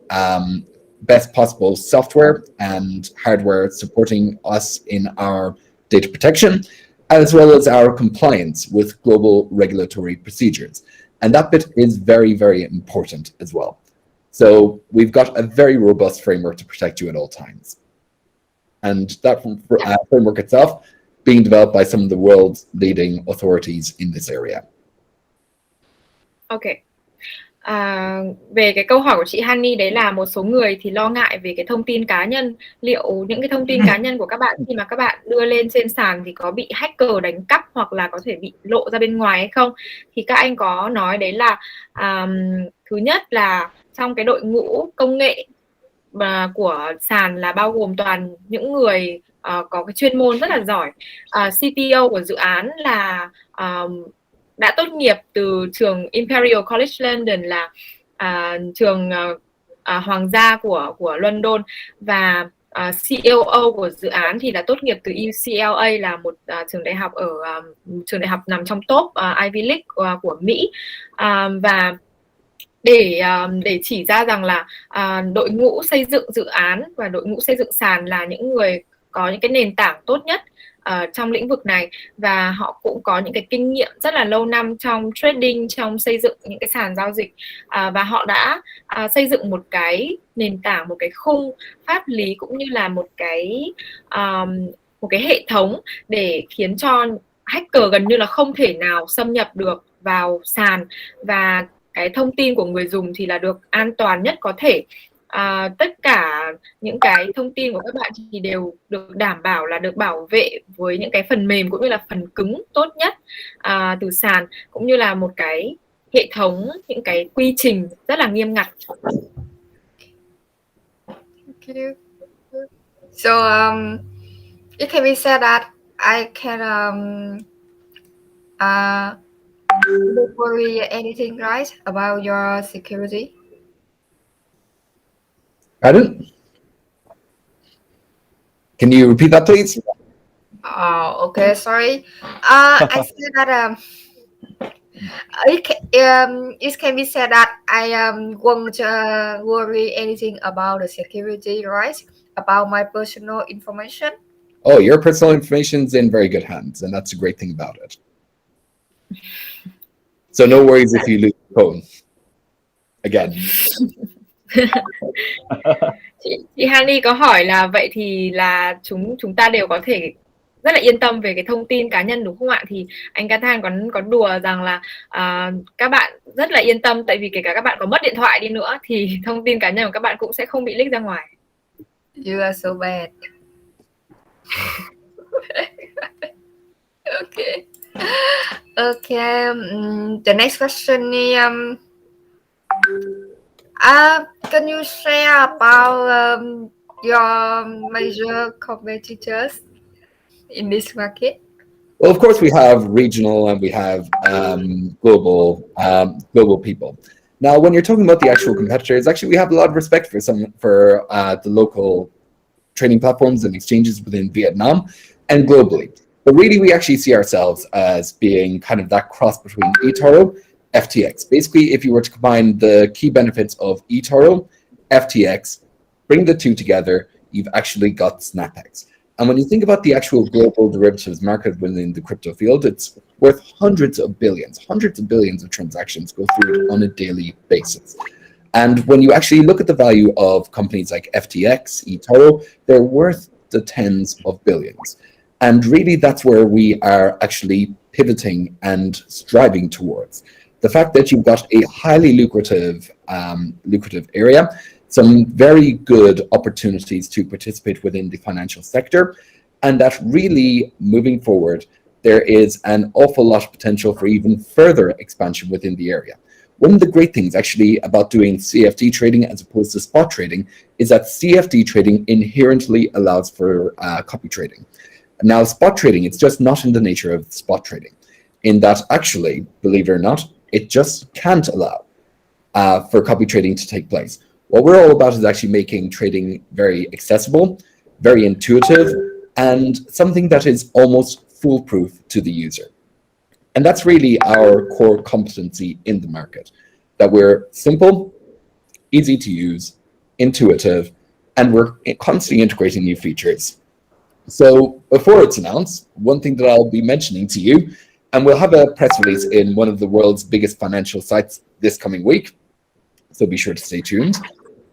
software and hardware supporting us in our data protection, as well as our compliance with global regulatory procedures. And that bit is very, very important as well. So we've got a very robust framework to protect you at all times. And that framework itself being developed by some of the world's leading authorities in this area. Okay. Về cái câu hỏi của chị Honey, đấy là một số người thì lo ngại về cái thông tin cá nhân, liệu những cái thông tin cá nhân của các bạn khi mà các bạn đưa lên trên sàn thì có bị hacker đánh cắp hoặc là có thể bị lộ ra bên ngoài hay không. Thì các anh có nói đấy là thứ nhất là trong cái đội ngũ công nghệ của sàn là bao gồm toàn những người có cái chuyên môn rất là giỏi. CTO của dự án là đã tốt nghiệp từ trường Imperial College London, là trường hoàng gia của London, và CEO của dự án thì là tốt nghiệp từ UCLA, là một trường đại học nằm trong top Ivy League của Mỹ. Và để chỉ ra rằng là đội ngũ xây dựng dự án và đội ngũ xây dựng sàn là những người có những cái nền tảng tốt nhất trong lĩnh vực này, và họ cũng có những cái kinh nghiệm rất là lâu năm trong trading, trong xây dựng những cái sàn giao dịch, và họ đã xây dựng một cái nền tảng, một cái khung pháp lý cũng như là một cái hệ thống để khiến cho hacker gần như là không thể nào xâm nhập được vào sàn, và cái thông tin của người dùng thì là được an toàn nhất có thể. Tất cả những cái thông tin của các bạn thì đều được đảm bảo là được bảo vệ với những cái phần mềm cũng như là phần cứng tốt nhất từ sàn, cũng như là một cái hệ thống, những cái quy trình rất là nghiêm ngặt. Thank you. So it can be said that I can don't worry anything, right, about your security. Pardon? Can you repeat that, please? Oh, okay, sorry. I said that it can be said that I won't worry anything about the security, right? About my personal information. Oh, your personal information is in very good hands, and that's a great thing about it. So no worries if you lose your phone. Again. Chị Hani có hỏi là vậy thì là chúng ta đều có thể rất là yên tâm về cái thông tin cá nhân, đúng không ạ? Thì anh Cathal có đùa rằng là các bạn rất là yên tâm, tại vì kể cả các bạn có mất điện thoại đi nữa thì thông tin cá nhân của các bạn cũng sẽ không bị leak ra ngoài. You are so bad. Okay. Okay. The next question is can you share about your major competitors in this market? Well, of course, we have regional and we have global people. Now, when you're talking about the actual competitors, actually, we have a lot of respect for the local trading platforms and exchanges within Vietnam and globally. But really, we actually see ourselves as being kind of that cross between eToro, FTX. Basically, if you were to combine the key benefits of eToro, FTX, bring the two together, you've actually got SnapEx. And when you think about the actual global derivatives market within the crypto field, it's worth hundreds of billions of transactions go through it on a daily basis. And when you actually look at the value of companies like FTX, eToro, they're worth the tens of billions. And really, that's where we are actually pivoting and striving towards. The fact that you've got a highly lucrative area, some very good opportunities to participate within the financial sector, and that really, moving forward, there is an awful lot of potential for even further expansion within the area. One of the great things actually about doing CFD trading as opposed to spot trading is that CFD trading inherently allows for copy trading. Now, spot trading, it's just not in the nature of spot trading, in that actually, believe it or not, it just can't allow for copy trading to take place. What we're all about is actually making trading very accessible, very intuitive, and something that is almost foolproof to the user. And that's really our core competency in the market, that we're simple, easy to use, intuitive, and we're constantly integrating new features. So before it's announced, one thing that I'll be mentioning to you, and we'll have a press release in one of the world's biggest financial sites this coming week, so be sure to stay tuned.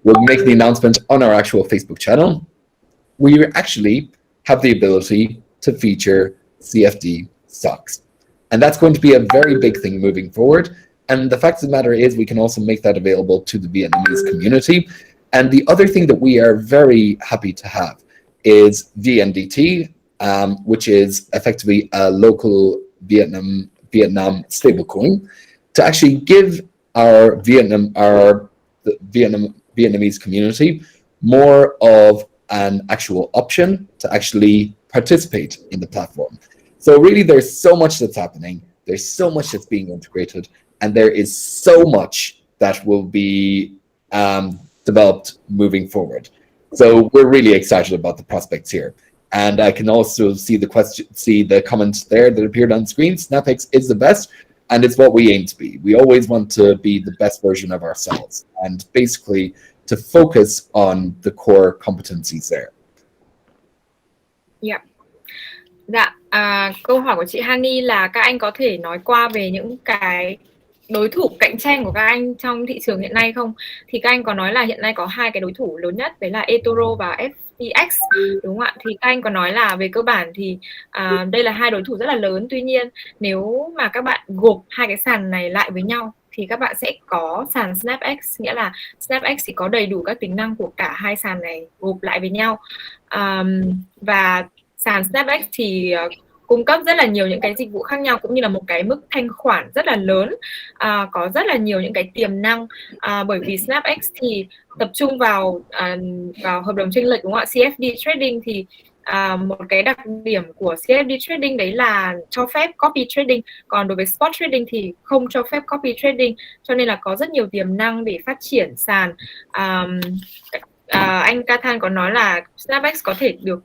We'll make the announcement on our actual Facebook channel. We actually have the ability to feature CFD stocks. And that's going to be a very big thing moving forward. And the fact of the matter is we can also make that available to the Vietnamese community. And the other thing that we are very happy to have is VNDT, which is effectively a local Vietnam stablecoin, to actually give our Vietnamese community more of an actual option to actually participate in the platform. So really, there's so much that's happening. There's so much that's being integrated, and there is so much that will be developed moving forward. So we're really excited about the prospects here. And I can also see the comment there that appeared on screen. SnapEx is the best, and it's what we aim to be. We always want to be the best version of ourselves, and basically to focus on the core competencies there. Yeah. Dạ, câu hỏi của chị Hani là các anh có thể nói qua về những cái đối thủ cạnh tranh của các anh trong thị trường hiện nay không? Thì các anh có nói là hiện nay có hai cái đối thủ lớn nhất, đấy là eToro và SnapEx, đúng không ạ? Thì các anh có nói là về cơ bản thì đây là hai đối thủ rất là lớn. Tuy nhiên nếu mà các bạn gộp hai cái sàn này lại với nhau thì các bạn sẽ có sàn SnapEx, nghĩa là SnapEx thì có đầy đủ các tính năng của cả hai sàn này gộp lại với nhau. Và sàn SnapEx thì cung cấp rất là nhiều những cái dịch vụ khác nhau, cũng như là một cái mức thanh khoản rất là lớn, có rất là nhiều những cái tiềm năng, bởi vì SnapEx thì tập trung vào hợp đồng chênh lệch, đúng không ạ? CFD trading thì một cái đặc điểm của CFD trading đấy là cho phép copy trading, còn đối với spot trading thì không cho phép copy trading, cho nên là có rất nhiều tiềm năng để phát triển sàn. Anh Cathal có nói là SnapEx có thể được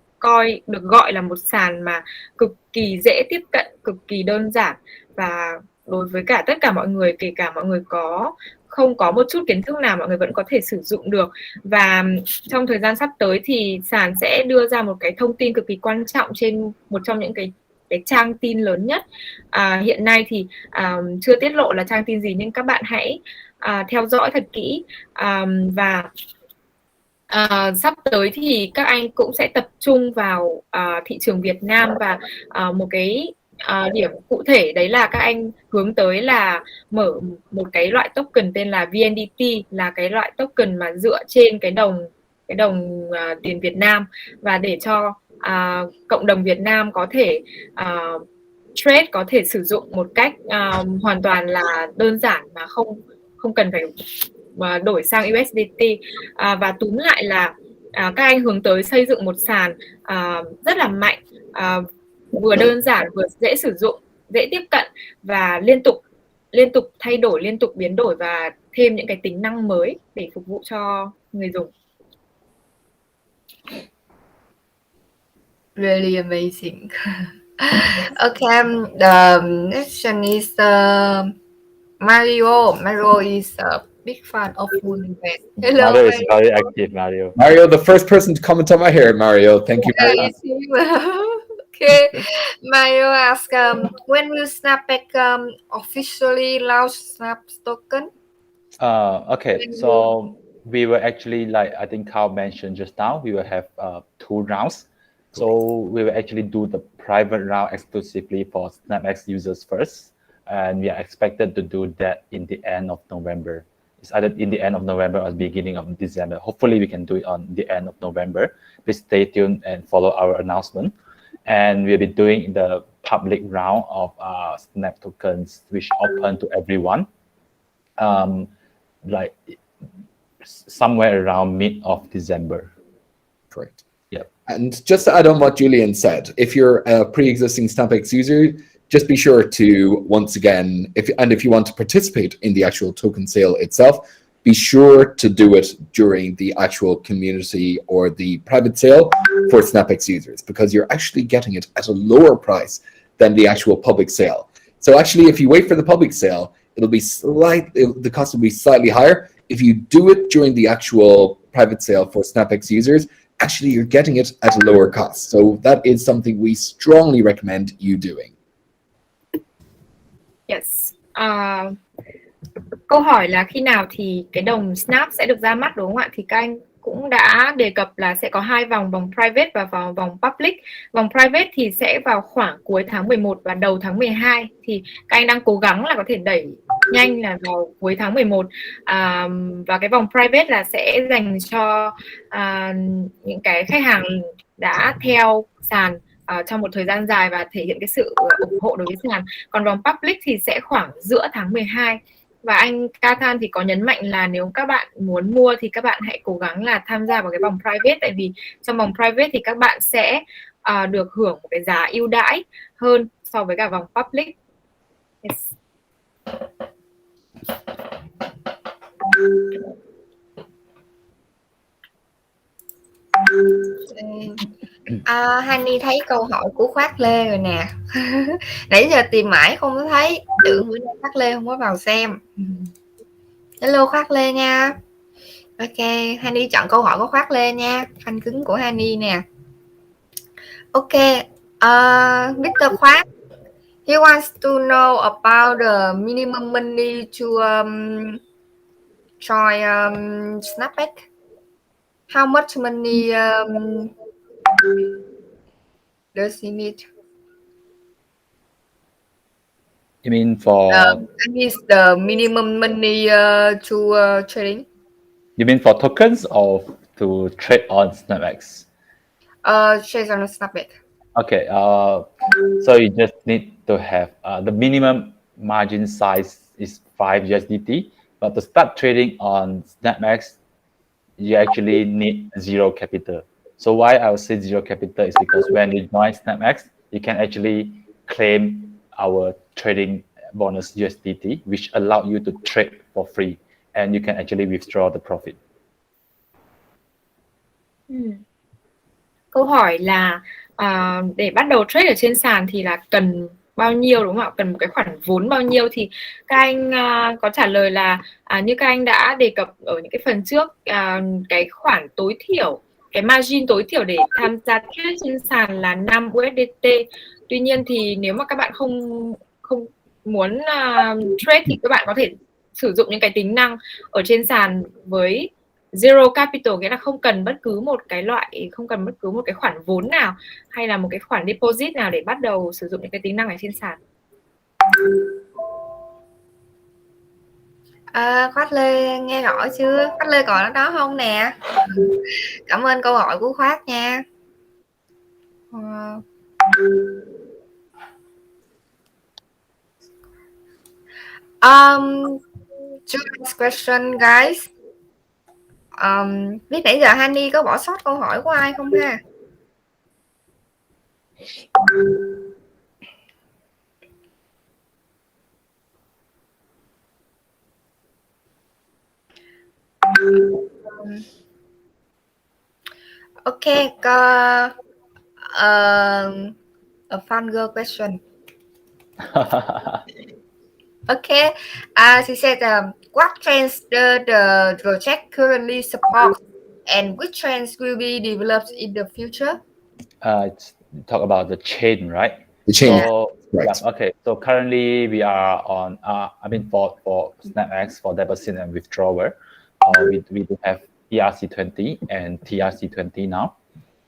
gọi là một sàn mà cực kỳ dễ tiếp cận, cực kỳ đơn giản, và đối với cả tất cả mọi người, kể cả mọi người không có một chút kiến thức nào, mọi người vẫn có thể sử dụng được. Và trong thời gian sắp tới thì sàn sẽ đưa ra một cái thông tin cực kỳ quan trọng trên một trong những cái trang tin lớn nhất. Hiện nay thì chưa tiết lộ là trang tin gì, nhưng các bạn hãy theo dõi thật kỹ. Và sắp tới thì các anh cũng sẽ tập trung vào thị trường Việt Nam, và một cái điểm cụ thể đấy là các anh hướng tới là mở một cái loại token tên là VNDT, là cái loại token mà dựa trên cái đồng tiền Việt Nam, và để cho cộng đồng Việt Nam có thể trade, có thể sử dụng một cách hoàn toàn là đơn giản mà không cần phải đổi sang USDT. Và túm lại là các anh hướng tới xây dựng một sàn rất là mạnh, vừa đơn giản vừa dễ sử dụng, dễ tiếp cận, và liên tục thay đổi, liên tục biến đổi và thêm những cái tính năng mới để phục vụ cho người dùng. Really amazing. Okay, the next one is Mario. Mario is a big fan of Moonbet. Hello, Mario is very active, Mario. Mario, the first person to comment on my hair, Mario. Thank you very much. Okay, Mario asks, when will SnapBack officially launch Snap token? Okay, so we will actually, like I think Carl mentioned just now, we will have 2 rounds. So we will actually do the private round exclusively for SnapEx users first, and we are expected to do that in the end of November. It's either in the end of November or beginning of December. Hopefully we can do it on the end of November. Please stay tuned and follow our announcement. And we'll be doing the public round of Snap tokens, which open to everyone, like somewhere around mid of December. Correct. Yep. And just to add on what Julian said, if you're a pre-existing SnapEx user, just be sure to, once again, if you want to participate in the actual token sale itself, be sure to do it during the actual community or the private sale for SnapEx users, because you're actually getting it at a lower price than the actual public sale. So actually, if you wait for the public sale, the cost will be slightly higher. If you do it during the actual private sale for SnapEx users, actually you're getting it at a lower cost. So that is something we strongly recommend you doing. Yes. Câu hỏi là khi nào thì cái đồng Snap sẽ được ra mắt, đúng không ạ? Thì các anh cũng đã đề cập là sẽ có 2 vòng private và vòng public. Vòng private thì sẽ vào khoảng cuối tháng 11 và đầu tháng 12. Thì các anh đang cố gắng là có thể đẩy nhanh là vào cuối tháng 11. Và cái vòng private là sẽ dành cho những cái khách hàng đã theo sàn trong một thời gian dài và thể hiện cái sự ủng hộ đối với sàn. Còn vòng public thì sẽ khoảng giữa tháng 12. Và anh Cathal thì có nhấn mạnh là nếu các bạn muốn mua thì các bạn hãy cố gắng là tham gia vào cái vòng private, tại vì trong vòng private thì các bạn sẽ được hưởng một cái giá ưu đãi hơn so với cả vòng public. Yes. Hani thấy câu hỏi của Khoát Lê rồi nè. Nãy giờ tìm mãi không có thấy, tưởng bữa nay Khoát Lê không có vào xem. Hello Khoát Lê nha. Ok, Hani chọn câu hỏi của Khoát Lê nha, fan cứng của Hani nè. Ok, Mr. Khoát, he wants to know about the minimum money to join SnapEx. How much money does he need? You mean for? I mean the minimum money to trading. You mean for tokens or to trade on SnapEx? Trade on SnapEx. Okay. So you just need to have the minimum margin size is 5 USDT, but to start trading on SnapEx, you actually need 0 capital. So why I would say 0 capital is because when you join SnapEx, you can actually claim our trading bonus USDT, which allow you to trade for free, and you can actually withdraw the profit. Câu hỏi là để bắt đầu trade ở trên sàn thì là cần bao nhiêu, đúng không ạ? Cần một cái khoản vốn bao nhiêu? Thì các anh có trả lời là như các anh đã đề cập ở những cái phần trước, cái khoản tối thiểu, cái margin tối thiểu để tham gia trade trên sàn là 5 USDT. Tuy nhiên thì nếu mà các bạn không muốn trade thì các bạn có thể sử dụng những cái tính năng ở trên sàn với zero capital, nghĩa là không cần bất cứ một cái khoản vốn nào hay là một cái khoản deposit nào để bắt đầu sử dụng những cái tính năng ở trên sàn. Khoát Lê nghe rõ chưa? Khoát Lê còn ở đó không nè? Cảm ơn câu hỏi của Khoát nha. Two last question guys. Biết nãy giờ Hani có bỏ sót câu hỏi của ai không ha? Okay, a fun girl question. Okay, she said, what trends the project currently supports, and which trends will be developed in the future? Talk about the chain, right? The chain. So, right. Yeah, okay. So currently we are on. For SnapEx for deposit and withdrawal, we do have ERC20 and TRC20 now.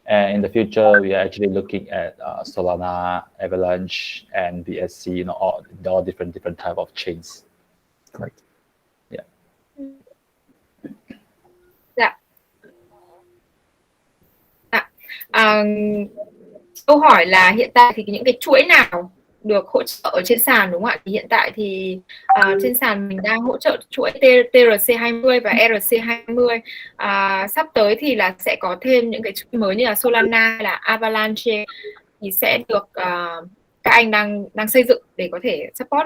And in the future, we are actually looking at Solana, Avalanche, and BSC. All different type of chains. Correct. Yeah. Câu hỏi là hiện tại thì những cái chuỗi nào được hỗ trợ ở trên sàn, đúng không ạ? Thì hiện tại thì trên sàn mình đang hỗ trợ chuỗi TRC20 và ERC20. Sắp tới thì là sẽ có thêm những cái chuỗi mới như là Solana hay là Avalanche thì sẽ được các anh đang xây dựng để có thể support.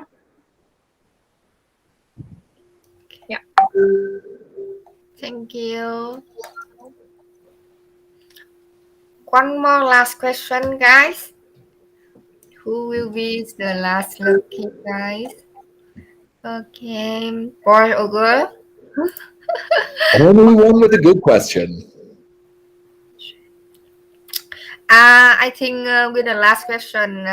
Yeah. Thank you. One more last question, guys. Who will be the last lucky guys? Okay, boy or girl? Only one with a good question. I think with the last question,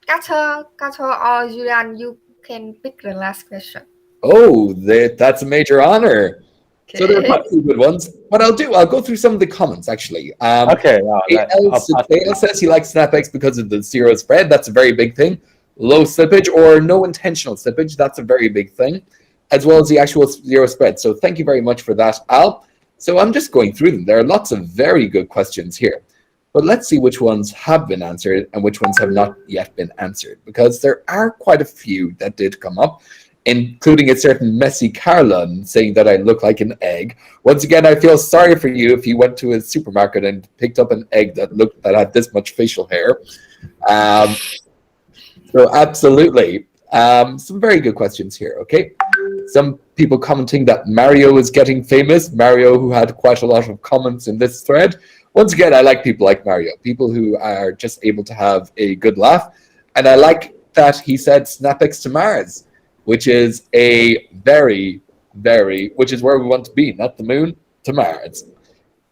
Cathal or Julian, you can pick the last question. Oh, that's a major honor. Okay. So there are quite a few good ones. What I'll go through some of the comments actually. Okay. Dale says he likes SnapEx because of the zero spread. That's a very big thing. Low slippage or no intentional slippage. That's a very big thing, as well as the actual zero spread. So thank you very much for that, Al. So I'm just going through them. There are lots of very good questions here, but let's see which ones have been answered and which ones have not yet been answered, because there are quite a few that did come up, including a certain Messi Carlon saying that I look like an egg. Once again, I feel sorry for you if you went to a supermarket and picked up an egg that had this much facial hair. So absolutely. Some very good questions here, okay? Some people commenting that Mario is getting famous. Mario, who had quite a lot of comments in this thread. Once again, I like people like Mario, people who are just able to have a good laugh. And I like that he said SnapEx to Mars, which is which is where we want to be, not the moon, to Mars.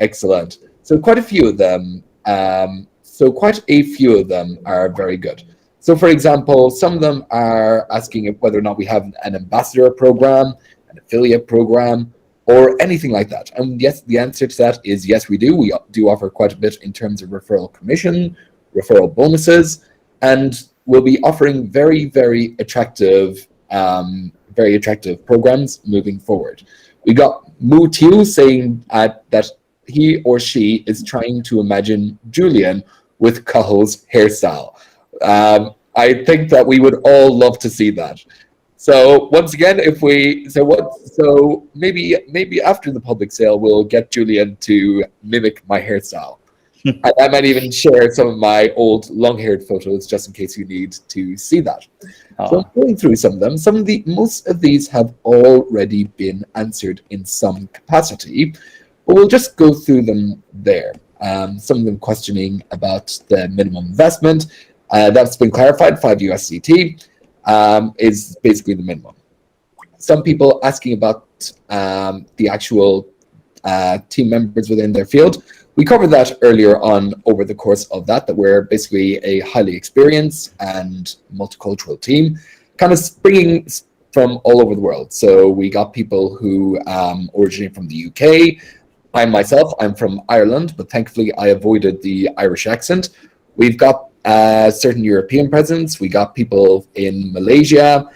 Excellent. So quite a few of them are very good. So for example, some of them are asking whether or not we have an ambassador program, an affiliate program. or anything like that? And yes, the answer to that is yes, we do. We do offer quite a bit in terms of referral commission, referral bonuses, and we'll be offering very, very attractive programs moving forward. We got Mu Tiu saying that he or she is trying to imagine Julian with Cathal's hairstyle. I think that we would all love to see that. So once again, maybe after the public sale, we'll get Julian to mimic my hairstyle. I might even share some of my old long-haired photos just in case you need to see that. So I'm going through some of them. Most of these have already been answered in some capacity, but we'll just go through them there. Some of them questioning about the minimum investment. That's been clarified. 5 USDT is basically the minimum. Some people asking about the actual team members within their field. We covered that earlier on over the course of that we're basically a highly experienced and multicultural team, kind of springing from all over the world. So we got people who originate from the UK. I'm from Ireland, but thankfully I avoided the Irish accent. We've got certain European presence. We got people in Malaysia,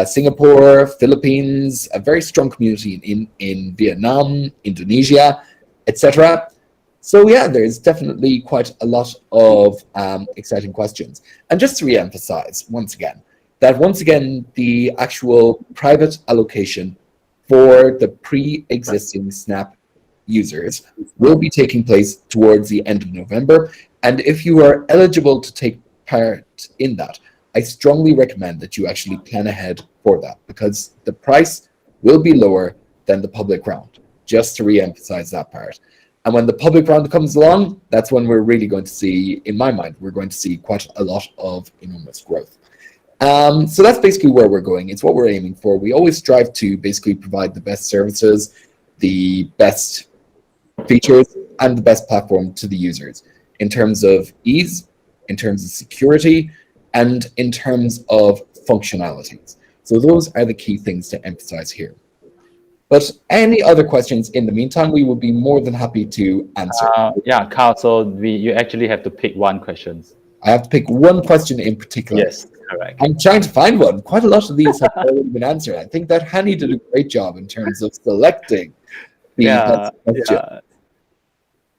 Singapore, Philippines, a very strong community in Vietnam, Indonesia, etc. So yeah, there's definitely quite a lot of exciting questions. And just to re-emphasize once again, the actual private allocation for the pre-existing Snap users will be taking place towards the end of November. And if you are eligible to take part in that, I strongly recommend that you actually plan ahead for that, because the price will be lower than the public round, just to re-emphasize that part. And when the public round comes along, that's when we're really going to see, in my mind, we're going to see quite a lot of enormous growth. So that's basically where we're going. It's what we're aiming for. We always strive to basically provide the best services, the best features, and the best platform to the users in terms of ease, in terms of security, and in terms of functionalities. So those are the key things to emphasize here. But any other questions in the meantime, we would be more than happy to answer. Yeah, Carl, so you actually have to pick one question. I have to pick one question in particular. Yes, correct. I'm trying to find one. Quite a lot of these have already been answered. I think that Hani did a great job in terms of selecting the question. Yeah.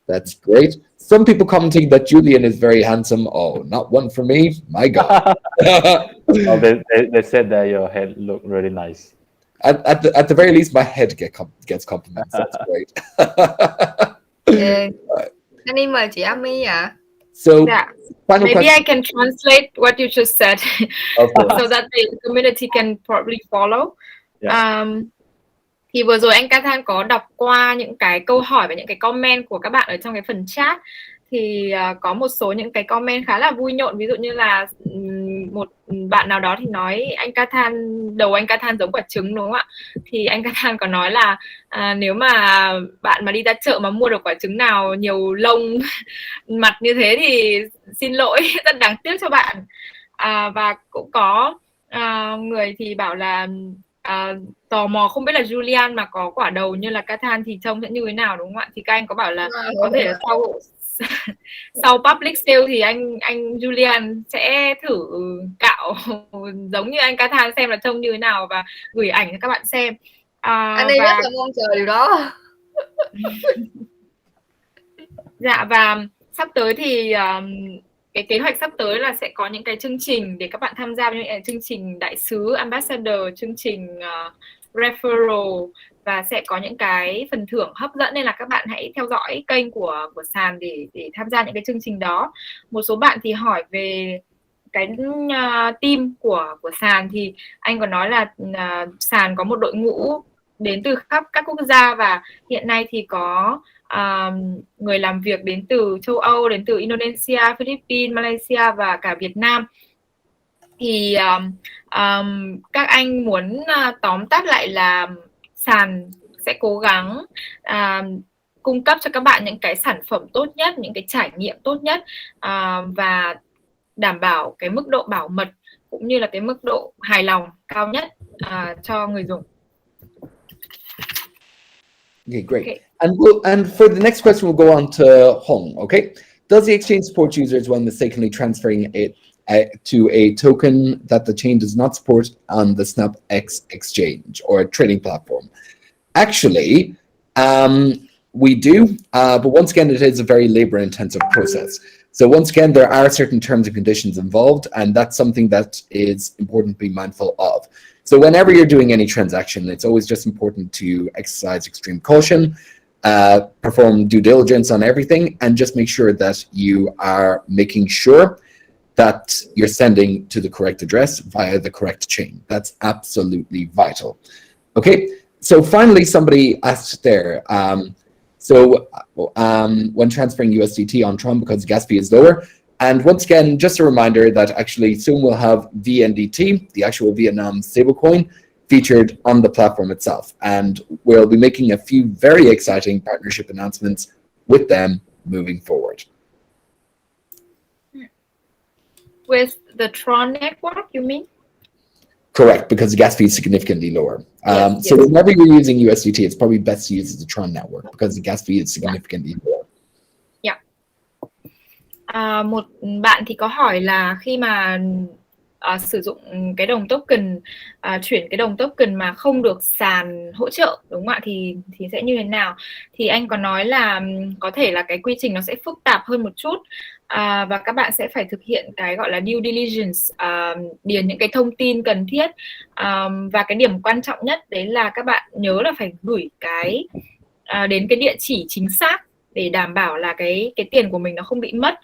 That's great. Some people commenting that Julian is very handsome. Oh, not one for me. My God. They said that your head looked really nice. At the very least, my head gets compliments. That's great. Anh em mời chị Ami ạ. So, maybe question. I can translate what you just said so that the community can probably follow. Yeah. Thì vừa rồi anh Cathal có đọc qua những cái câu hỏi và những cái comment của các bạn ở trong cái phần chat. Thì có một số những cái comment khá là vui nhộn. Ví dụ như là một bạn nào đó thì nói đầu anh Cathal giống quả trứng, đúng không ạ? Thì anh Cathal có nói là nếu mà bạn mà đi ra chợ mà mua được quả trứng nào nhiều lông mặt như thế thì xin lỗi, rất đáng tiếc cho bạn. Và cũng có người thì bảo là tò mò không biết là Julian mà có quả đầu như là Cathal thì trông sẽ như thế nào, đúng không ạ? Thì các anh có bảo là có thể là sau public sale thì anh Julian sẽ thử cạo giống như anh Cathal xem là trông như thế nào và gửi ảnh cho các bạn xem. Anh ấy rất là mong chờ điều đó. Dạ, và sắp tới thì cái kế hoạch sắp tới là sẽ có những cái chương trình để các bạn tham gia, những chương trình đại sứ, ambassador, chương trình referral, và sẽ có những cái phần thưởng hấp dẫn, nên là các bạn hãy theo dõi kênh của sàn để tham gia những cái chương trình đó. Một số bạn thì hỏi về cái team của sàn, thì anh còn nói là sàn có một đội ngũ đến từ khắp các quốc gia, và hiện nay thì có người làm việc đến từ châu Âu, đến từ Indonesia, Philippines, Malaysia và cả Việt Nam. Thì các anh muốn tóm tắt lại là sàn sẽ cố gắng cung cấp cho các bạn những cái sản phẩm tốt nhất, những cái trải nghiệm tốt nhất, và đảm bảo cái mức độ bảo mật cũng như là cái mức độ hài lòng cao nhất cho người dùng. Okay, great. Okay. And for the next question, we'll go on to Hong. Okay, does the exchange support users when mistakenly transferring it to a token that the chain does not support on the SnapEx exchange or a trading platform? Actually, we do, but once again, it is a very labor-intensive process. So once again, there are certain terms and conditions involved, and that's something that is important to be mindful of. So whenever you're doing any transaction, it's always just important to exercise extreme caution, perform due diligence on everything, and just make sure that you are making sure that you're sending to the correct address via the correct chain. That's absolutely vital. Okay, so finally, somebody asked there, when transferring USDT on Tron because gas fee is lower. And once again, just a reminder that actually soon we'll have VNDT, the actual Vietnam stablecoin, featured on the platform itself. And we'll be making a few very exciting partnership announcements with them moving forward. With the Tron network, you mean? Correct, because the gas fee is significantly lower. So whenever you're using USDT, it's probably best to use the Tron network because the gas fee is significantly lower. Một bạn thì có hỏi là khi mà sử dụng cái đồng token, chuyển cái đồng token mà không được sàn hỗ trợ, đúng không ạ, thì sẽ như thế nào? Thì anh có nói là có thể là cái quy trình nó sẽ phức tạp hơn một chút, và các bạn sẽ phải thực hiện cái gọi là due diligence, điền những cái thông tin cần thiết, và cái điểm quan trọng nhất đấy là các bạn nhớ là phải gửi đến cái địa chỉ chính xác để đảm bảo là cái tiền của mình nó không bị mất,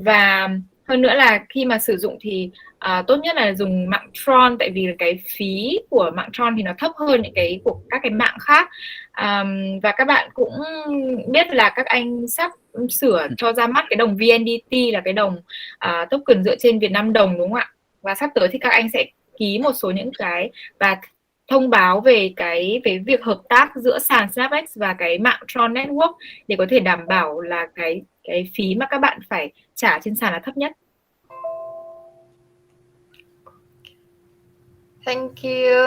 và hơn nữa là khi mà sử dụng thì tốt nhất là dùng mạng Tron, tại vì cái phí của mạng Tron thì nó thấp hơn những cái của các cái mạng khác, và các bạn cũng biết là các anh sắp sửa cho ra mắt cái đồng VNDT là cái đồng token dựa trên Việt Nam đồng, đúng không ạ? Và sắp tới thì các anh sẽ ký một số những cái và thông báo về cái việc hợp tác giữa sàn SnapEx và cái mạng Tron Network để có thể đảm bảo là cái phí mà các bạn phải trả trên sàn là thấp nhất. Thank you.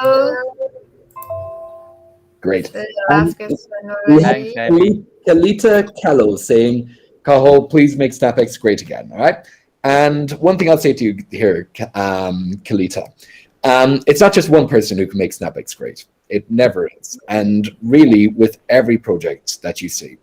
Great. We have Kalita Kello saying, Cathal, please make SnapEx great again. All right. And one thing I'll say to you here, Kalita, it's not just one person who can make SnapEx great. It never is. And really, with every project that you see,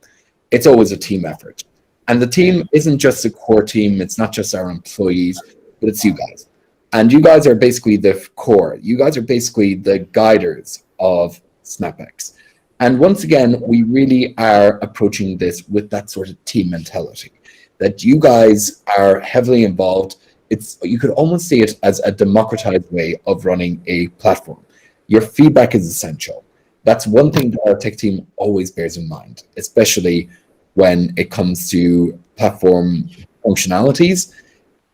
it's always a team effort. And the team isn't just a core team. It's not just our employees, but it's you guys. And you guys are basically the core. You guys are basically the guiders of SnapEx. And once again, we really are approaching this with that sort of team mentality, that you guys are heavily involved. You could almost see it as a democratized way of running a platform. Your feedback is essential. That's one thing that our tech team always bears in mind, especially when it comes to platform functionalities.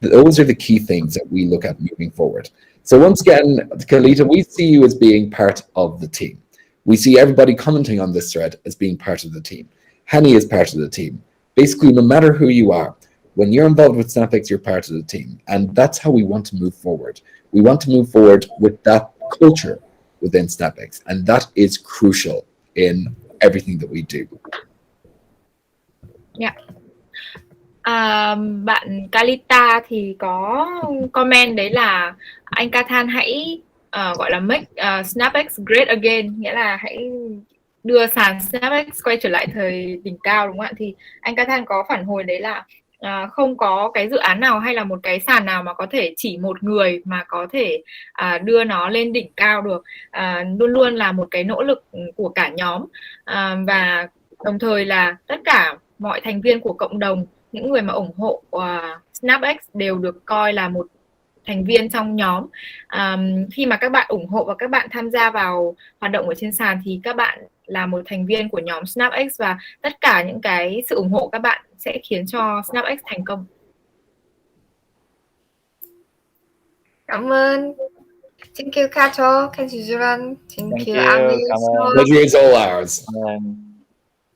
Those are the key things that we look at moving forward. So once again, Kalita, we see you as being part of the team. We see everybody commenting on this thread as being part of the team. Hani is part of the team. Basically, no matter who you are, when you're involved with SnapEx, you're part of the team. And that's how we want to move forward. We want to move forward with that culture within SnapEx. And that is crucial in everything that we do. Yeah. Bạn Kalita thì có comment đấy là anh Cathal hãy gọi là make SnapEx great again, nghĩa là hãy đưa sàn SnapEx quay trở lại thời đỉnh cao, đúng không ạ? Thì anh Cathal có phản hồi đấy là không có cái dự án nào hay là một cái sàn nào mà có thể chỉ một người mà có thể đưa nó lên đỉnh cao được, luôn luôn là một cái nỗ lực của cả nhóm, và đồng thời là tất cả mọi thành viên của cộng đồng, những người mà ủng hộ SnapEx đều được coi là một thành viên trong nhóm. Khi mà các bạn ủng hộ và các bạn tham gia vào hoạt động ở trên sàn thì các bạn là một thành viên của nhóm SnapEx, và tất cả những cái sự ủng hộ các bạn sẽ khiến cho SnapEx thành công. Cảm ơn. Thank you, Cathal. Thank you, Julian. Thank you, Ami. Pleasure is all ours.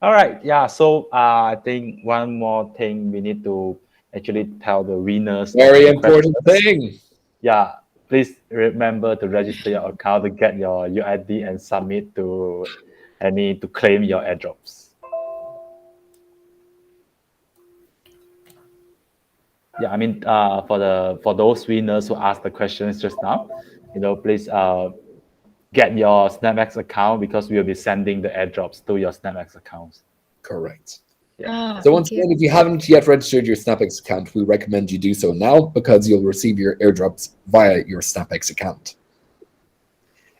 All right, yeah, so I think one more thing we need to actually tell the winners. Very important thing. Yeah, please remember to register your account to get your UID and submit to Honey, to claim your airdrops. Yeah, I mean, for those winners who asked the questions just now, please get your SnapEx account, because we will be sending the airdrops to your SnapEx accounts. Correct. Yeah. So once again, if you haven't yet registered your SnapEx account, we recommend you do so now, because you'll receive your airdrops via your SnapEx account.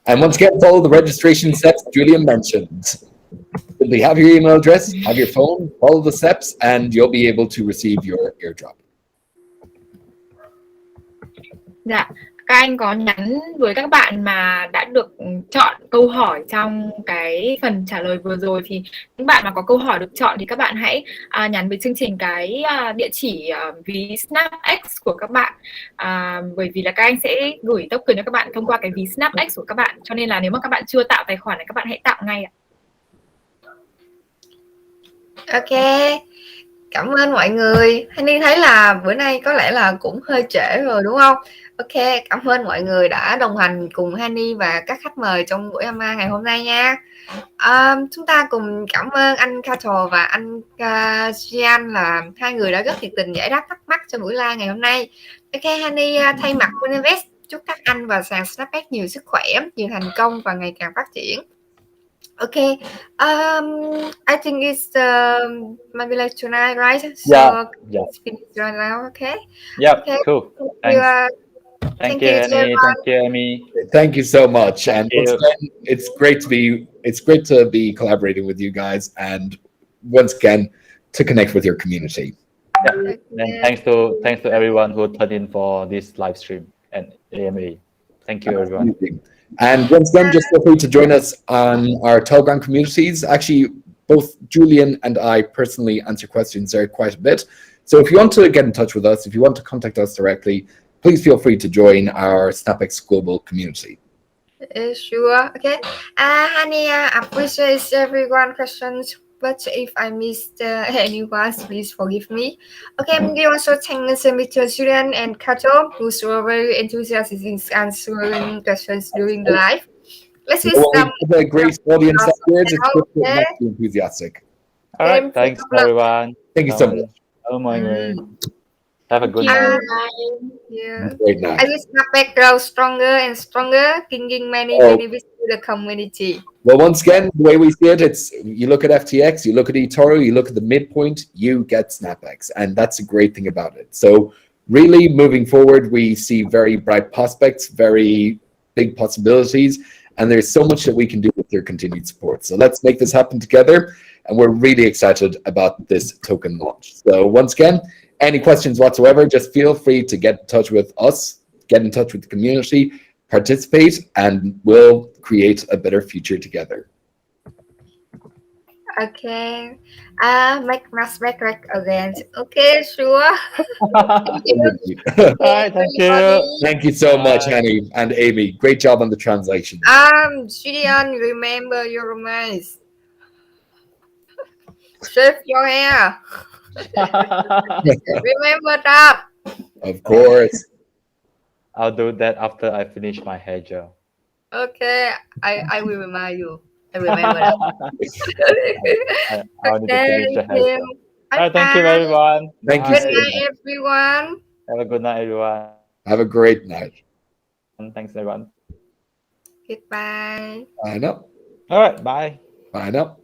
And once again, follow the registration steps Julian mentioned. Simply have your email address, have your phone, follow the steps, and you'll be able to receive your airdrop. Dạ, các anh có nhắn với các bạn mà đã được chọn câu hỏi trong cái phần trả lời vừa rồi, thì những bạn mà có câu hỏi được chọn thì các bạn hãy nhắn với chương trình cái địa chỉ ví SnapEx của các bạn, bởi vì là các anh sẽ gửi token cho các bạn thông qua cái ví SnapEx của các bạn, cho nên là nếu mà các bạn chưa tạo tài khoản này, các bạn hãy tạo ngay ạ. Ok, cảm ơn mọi người. Honey thấy là bữa nay có lẽ là cũng hơi trễ rồi đúng không? Ok, cảm ơn mọi người đã đồng hành cùng Honey và các khách mời trong buổi AMA ngày hôm nay nha. Chúng ta cùng cảm ơn anh Cathal và anh Gian, là hai người đã rất nhiệt tình giải đáp thắc mắc cho buổi live ngày hôm nay. Ok, Honey thay mặt Uninvest chúc các anh và sàn SnapEx nhiều sức khỏe, nhiều thành công và ngày càng phát triển. Okay, I think it's maybe like tonight, right? So Yeah. it's finished right now. Okay. Yep. Okay. Cool. Thank you, Annie. Thank you, Amy. Thank you so much. Thank and you. Once again, it's great to be collaborating with you guys, and once again to connect with your community. Yeah. Okay. And thanks to everyone who tuned in for this live stream and AMA. Thank you, everyone. And once again, just feel free to join us on our Telegram communities. Actually, both Julian and I personally answer questions there quite a bit. So if you want to get in touch with us, if you want to contact us directly, please feel free to join our SnapEx global community. Sure. Okay. Honey, appreciate everyone questions. But if I missed anyone, please forgive me. Okay, we also thank Mr. Julian and Cathal, who were very enthusiastic in answering questions during the live. Let's see some. A great audience afterwards. It's good to not be enthusiastic. All right, thanks everyone. Thank you so much. Have a good night. Yeah. Great night. I wish SnapBack grows stronger and stronger, bringing many benefits to the community. Well, once again, the way we see it, it's you look at FTX, you look at eToro, you look at the midpoint, you get SnapEx, and that's a great thing about it. So really moving forward, we see very bright prospects, very big possibilities, and there's so much that we can do with your continued support. So let's make this happen together, and we're really excited about this token launch. So once again, any questions whatsoever, just feel free to get in touch with us, get in touch with the community, participate, and we'll create a better future together. Okay. Make SnapBack again. Okay, sure. Thank you. All right, thank you. Thank you so much, Annie and Amy. Great job on the translation. Gideon, remember your romance. Shave your hair. Remember that. Of course. I'll do that after I finish my hair gel. Okay, I will remind you. I remember that. I'll need to finish the hair gel. All right, thank you, Bye. everyone. Thank you. Good night, everyone. Have a good night, everyone. Have a great night. And thanks, everyone. Goodbye. Bye now. All right, bye. Bye now.